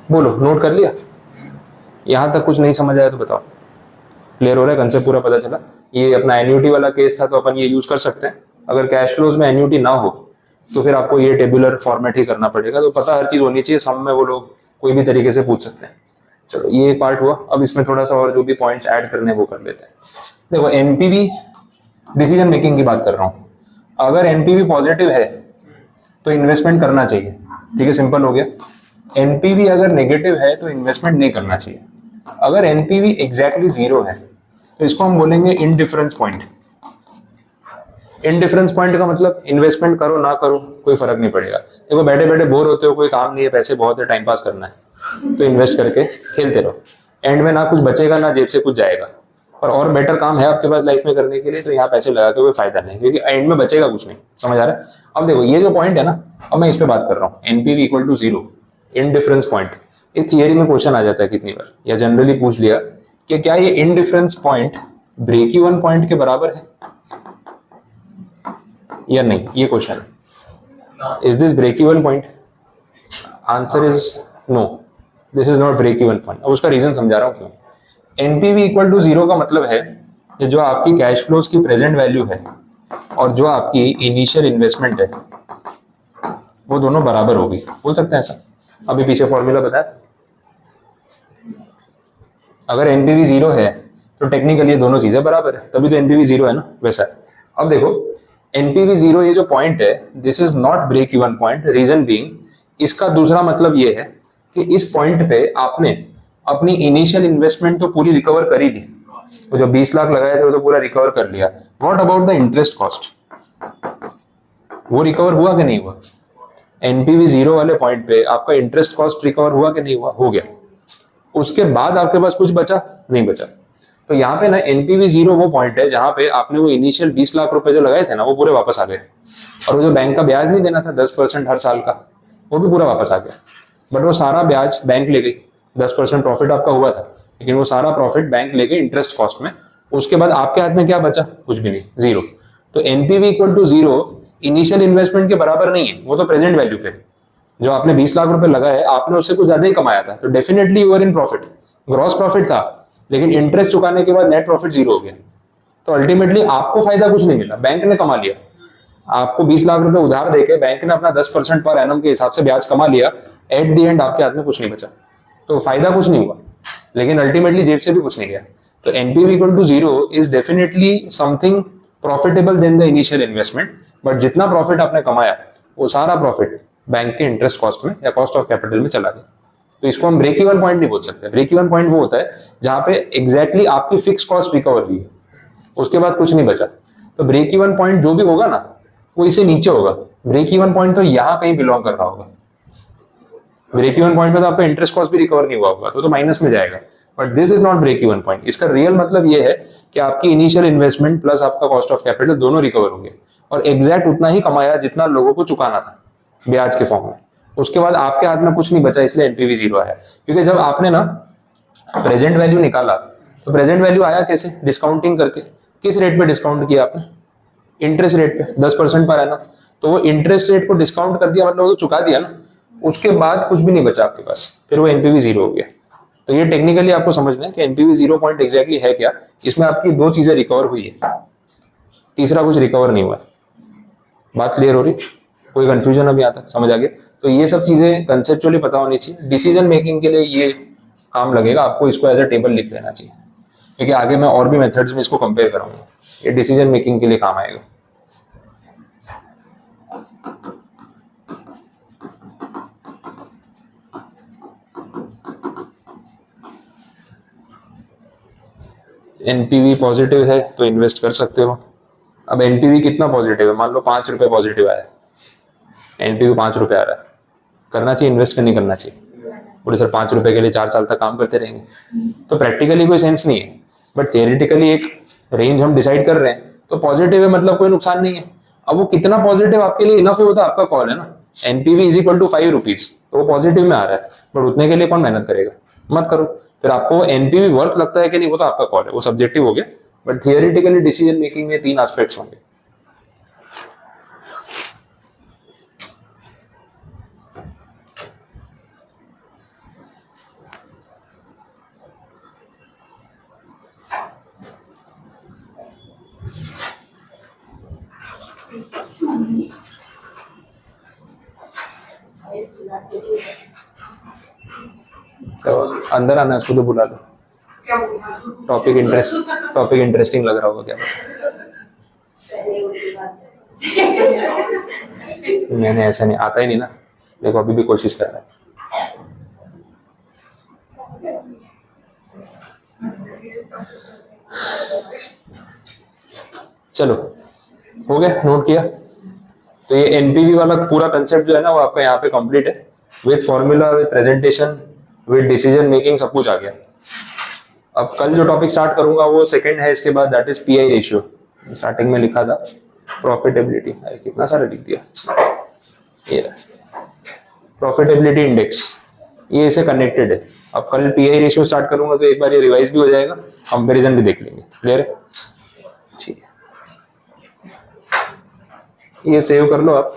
बोलो, नोट कर लिया? यहां तक कुछ नहीं समझ आया तो बताओ। क्लियर हो रहा है, कंसेप्ट पूरा पता चला? ये अपना एन्यूटी वाला केस था तो अपन ये यूज कर सकते हैं। अगर कैश फ्लोज में एन्यूटी ना हो तो फिर आपको ये टेबुलर फॉर्मेट ही करना पड़ेगा। तो पता हर चीज होनी चाहिए, सम में वो लोग कोई भी तरीके से पूछ सकते हैं। चलो ये एक पार्ट हुआ। अब इसमें थोड़ा सा और जो भी पॉइंट्स ऐड करने हैं वो कर लेते हैं। देखो एनपीवी डिसीजन मेकिंग की बात कर रहा हूँ। अगर एनपीवी पॉजिटिव है तो इन्वेस्टमेंट करना चाहिए, ठीक है, सिंपल हो गया। एनपीवी अगर नेगेटिव है तो इन्वेस्टमेंट नहीं करना चाहिए। अगर एनपीवी एग्जैक्टली 0 है तो इसको हम बोलेंगे इनडिफरेंस पॉइंट। इनडिफरेंस पॉइंट का मतलब इन्वेस्टमेंट करो ना करो कोई फर्क नहीं पड़ेगा। देखो बैठे बैठे बोर होते हो, कोई काम नहीं है, पैसे बहुत है, टाइम पास करना है, तो इन्वेस्ट करके खेलते रहो। एंड में ना कुछ बचेगा ना जेब से कुछ जाएगा, और बेटर काम है आपके पास लाइफ में करने के लिए, तो यहाँ पैसे लगा के कोई फायदा नहीं, क्योंकि एंड में बचेगा कुछ नहीं। समझ आ रहा है? अब देखो ये जो पॉइंट है ना, अब मैं इस पे बात कर रहा हूँ, NPV equal to 0, indifference point. एक थियरी में क्वेश्चन आ जाता है कितनी बार, या जनरली पूछ लिया कि क्या ये indifference point break even point के बराबर है या नहीं, ये क्वेश्चन है। Is this break even point? Answer is no, this is not break even point. अब उसका रीजन समझा रहा हूँ क्यों। एनपीवी इक्वल टू 0 का मतलब है कि जो आपकी कैश फ्लोज की प्रेजेंट वैल्यू है और जो आपकी इनिशियल इन्वेस्टमेंट है वो दोनों बराबर होगी। बोल सकते हैं ऐसा? अभी पीछे फॉर्मूला बताया। अगर एनपीवी 0 है तो टेक्निकली ये दोनों चीजें बराबर है, तभी तो एनपीवी 0 है ना, वैसा है। अब देखो एनपीवी 0 ये जो पॉइंट है, this is not break even point. Reason being, इसका दूसरा मतलब ये है कि इस पॉइंट पे आपने अपनी इनिशियल इन्वेस्टमेंट तो पूरी रिकवर कर ही ली। वो जो 20 लाख लगाए थे वो तो पूरा रिकवर कर लिया। What about the interest cost? वो रिकवर हुआ कि नहीं हुआ? एनपीवी 0 वाले पॉइंट पे आपका इंटरेस्ट कॉस्ट रिकवर हुआ कि नहीं हुआ? हो गया। उसके बाद आपके पास कुछ बचा? नहीं बचा। तो यहाँ पे ना एनपीवी 0 वो पॉइंट है जहां पे आपने वो इनिशियल 20 लाख रुपए जो लगाए थे ना, वो पूरे वापस आ गए, और वो जो बैंक का ब्याज नहीं देना था 10% हर साल का, वो भी पूरा वापस आ गया। बट वो सारा ब्याज बैंक ले गई। 10% प्रॉफिट आपका हुआ था, लेकिन वो सारा प्रॉफिट बैंक ले गई इंटरेस्ट कॉस्ट में। उसके बाद आपके हाथ में क्या बचा? कुछ भी नहीं, 0। तो NPV equal to 0 initial investment के बराबर नहीं है, वो तो प्रेजेंट वैल्यू पे। जो आपने 20 लाख रुपए लगाए, आपने उससे कुछ ज्यादा ही कमाया था, तो definitely you are in profit. Gross profit था, लेकिन इंटरेस्ट चुकाने के बाद नेट प्रॉफिट 0 हो गया। तो अल्टीमेटली आपको फायदा कुछ नहीं मिला, बैंक ने कमा लिया। आपको 20 लाख रुपए उधार देके बैंक ने अपना 10% पर एनम के हिसाब से ब्याज कमा लिया। एट द एंड आपके हाथ में कुछ नहीं बचा, तो फायदा कुछ नहीं हुआ, लेकिन अल्टीमेटली जेब से भी कुछ नहीं गया। तो NPV equal to 0 is definitely something profitable than the initial investment. But जितना प्रॉफिट आपने कमाया वो सारा प्रॉफिट बैंक के इंटरेस्ट कॉस्ट में या कॉस्ट ऑफ कैपिटल में चला गया। तो इसको हम ब्रेक इवन पॉइंट नहीं बोल सकते। ब्रेक इवन पॉइंट वो होता है जहां पे एग्जैक्टली आपकी फिक्स कॉस्ट रिकवर हुई है, उसके बाद कुछ नहीं बचा। तो ब्रेक इवन पॉइंट जो भी होगा ना, वो इससे नीचे होगा। ब्रेक इवन पॉइंट तो यहाँ कहीं बिलोंग कर रहा होगा। ब्रेक इवन पॉइंट में तो आपका इंटरेस्ट कॉस्ट भी रिकवर नहीं हुआ होगा, तो माइनस में जाएगा। But this is not break even point. इसका रियल मतलब ये है कि आपकी इनिशियल इन्वेस्टमेंट प्लस आपका कॉस्ट ऑफ कैपिटल दोनों रिकवर होंगे, और एग्जैक्ट उतना ही कमाया जितना लोगों को चुकाना था ब्याज के फॉर्म में। उसके बाद आपके हाथ में कुछ नहीं बचा, इसलिए एनपीवी 0 आया। क्योंकि जब आपने ना प्रेजेंट वैल्यू निकाला, तो प्रेजेंट वैल्यू आया कैसे? डिस्काउंटिंग करके। किस रेट पे डिस्काउंट किया आपने? इंटरेस्ट रेट पे, 10% पर एनम। तो वो इंटरेस्ट रेट को डिस्काउंट कर दिया, मतलब वो तो चुका दिया ना। उसके बाद कुछ भी नहीं बचा आपके पास, फिर वो एनपीवी 0 हो गया। तो ये टेक्निकली आपको समझना है कि एनपीवी 0 पॉइंट एग्जैक्टली है क्या। इसमें आपकी दो चीजें रिकवर हुई है, तीसरा कुछ रिकवर नहीं हुआ है। बात क्लियर हो रही? कोई कंफ्यूजन अभी आता? समझ आ गया? तो ये सब चीजें कंसेप्चुअली पता होनी चाहिए। डिसीजन मेकिंग के लिए ये काम लगेगा आपको, इसको एज अ टेबल लिख लेना चाहिए, क्योंकि आगे मैं और भी मेथड्स में इसको कंपेयर करूंगा। ये डिसीजन मेकिंग के लिए काम आएगा। एनपीवी पॉजिटिव है तो इन्वेस्ट कर सकते हो। अब एनपीवी कितना पॉजिटिव है? मान लो 5 रुपए पॉजिटिव आया, एनपीवी 5 रुपए आ रहा है, करना चाहिए इन्वेस्ट, करनी करना चाहिए? बोले सर 5 रुपए के लिए 4 साल तक काम करते रहेंगे, तो प्रैक्टिकली कोई सेंस नहीं है। बट थियरिटिकली एक रेंज हम डिसाइड कर रहे हैं, तो पॉजिटिव है मतलब कोई नुकसान नहीं है। अब वो कितना पॉजिटिव आपके लिए इनफ है, वो तो आपका कॉल है ना। NPV is equal to 5 rupees, तो वो पॉजिटिव में आ रहा है, बट उतने के लिए कौन मेहनत करेगा? मत करो। फिर आपको एनपीवी वर्थ लगता है कि नहीं, वो तो आपका कॉल है, वो सब्जेक्टिव हो गया। बट थियरिटिकली डिसीजन मेकिंग में 3 एस्पेक्ट्स होंगे। तो अंदर आना है, उसको तो बुला लो। टॉपिक इंटरेस्टिंग लग रहा होगा क्या? मैंने ऐसा नहीं, आता ही नहीं ना। देखो अभी भी कोशिश कर रहा है। चलो हो गया, नोट किया? तो ये एनपीवी वाला पूरा कंसेप्ट जो है ना वो आपका यहाँ पे कंप्लीट है, with formula, with presentation, with decision making, सब कुछ आ गया। अब कल जो टॉपिक स्टार्ट करूंगा वो सेकंड है इसके बाद, that is pi ratio. Starting में लिखा था प्रॉफिटेबिलिटी, अरे कितना सारा लिख दिया, ये प्रॉफिटेबिलिटी इंडेक्स, ये इसे कनेक्टेड है। अब कल पीआई रेशियो स्टार्ट करूंगा तो एक बार ये रिवाइज भी हो जाएगा, कंपैरिजन भी देख लेंगे। क्लियर है? ठीक है, ये सेव कर लो आप।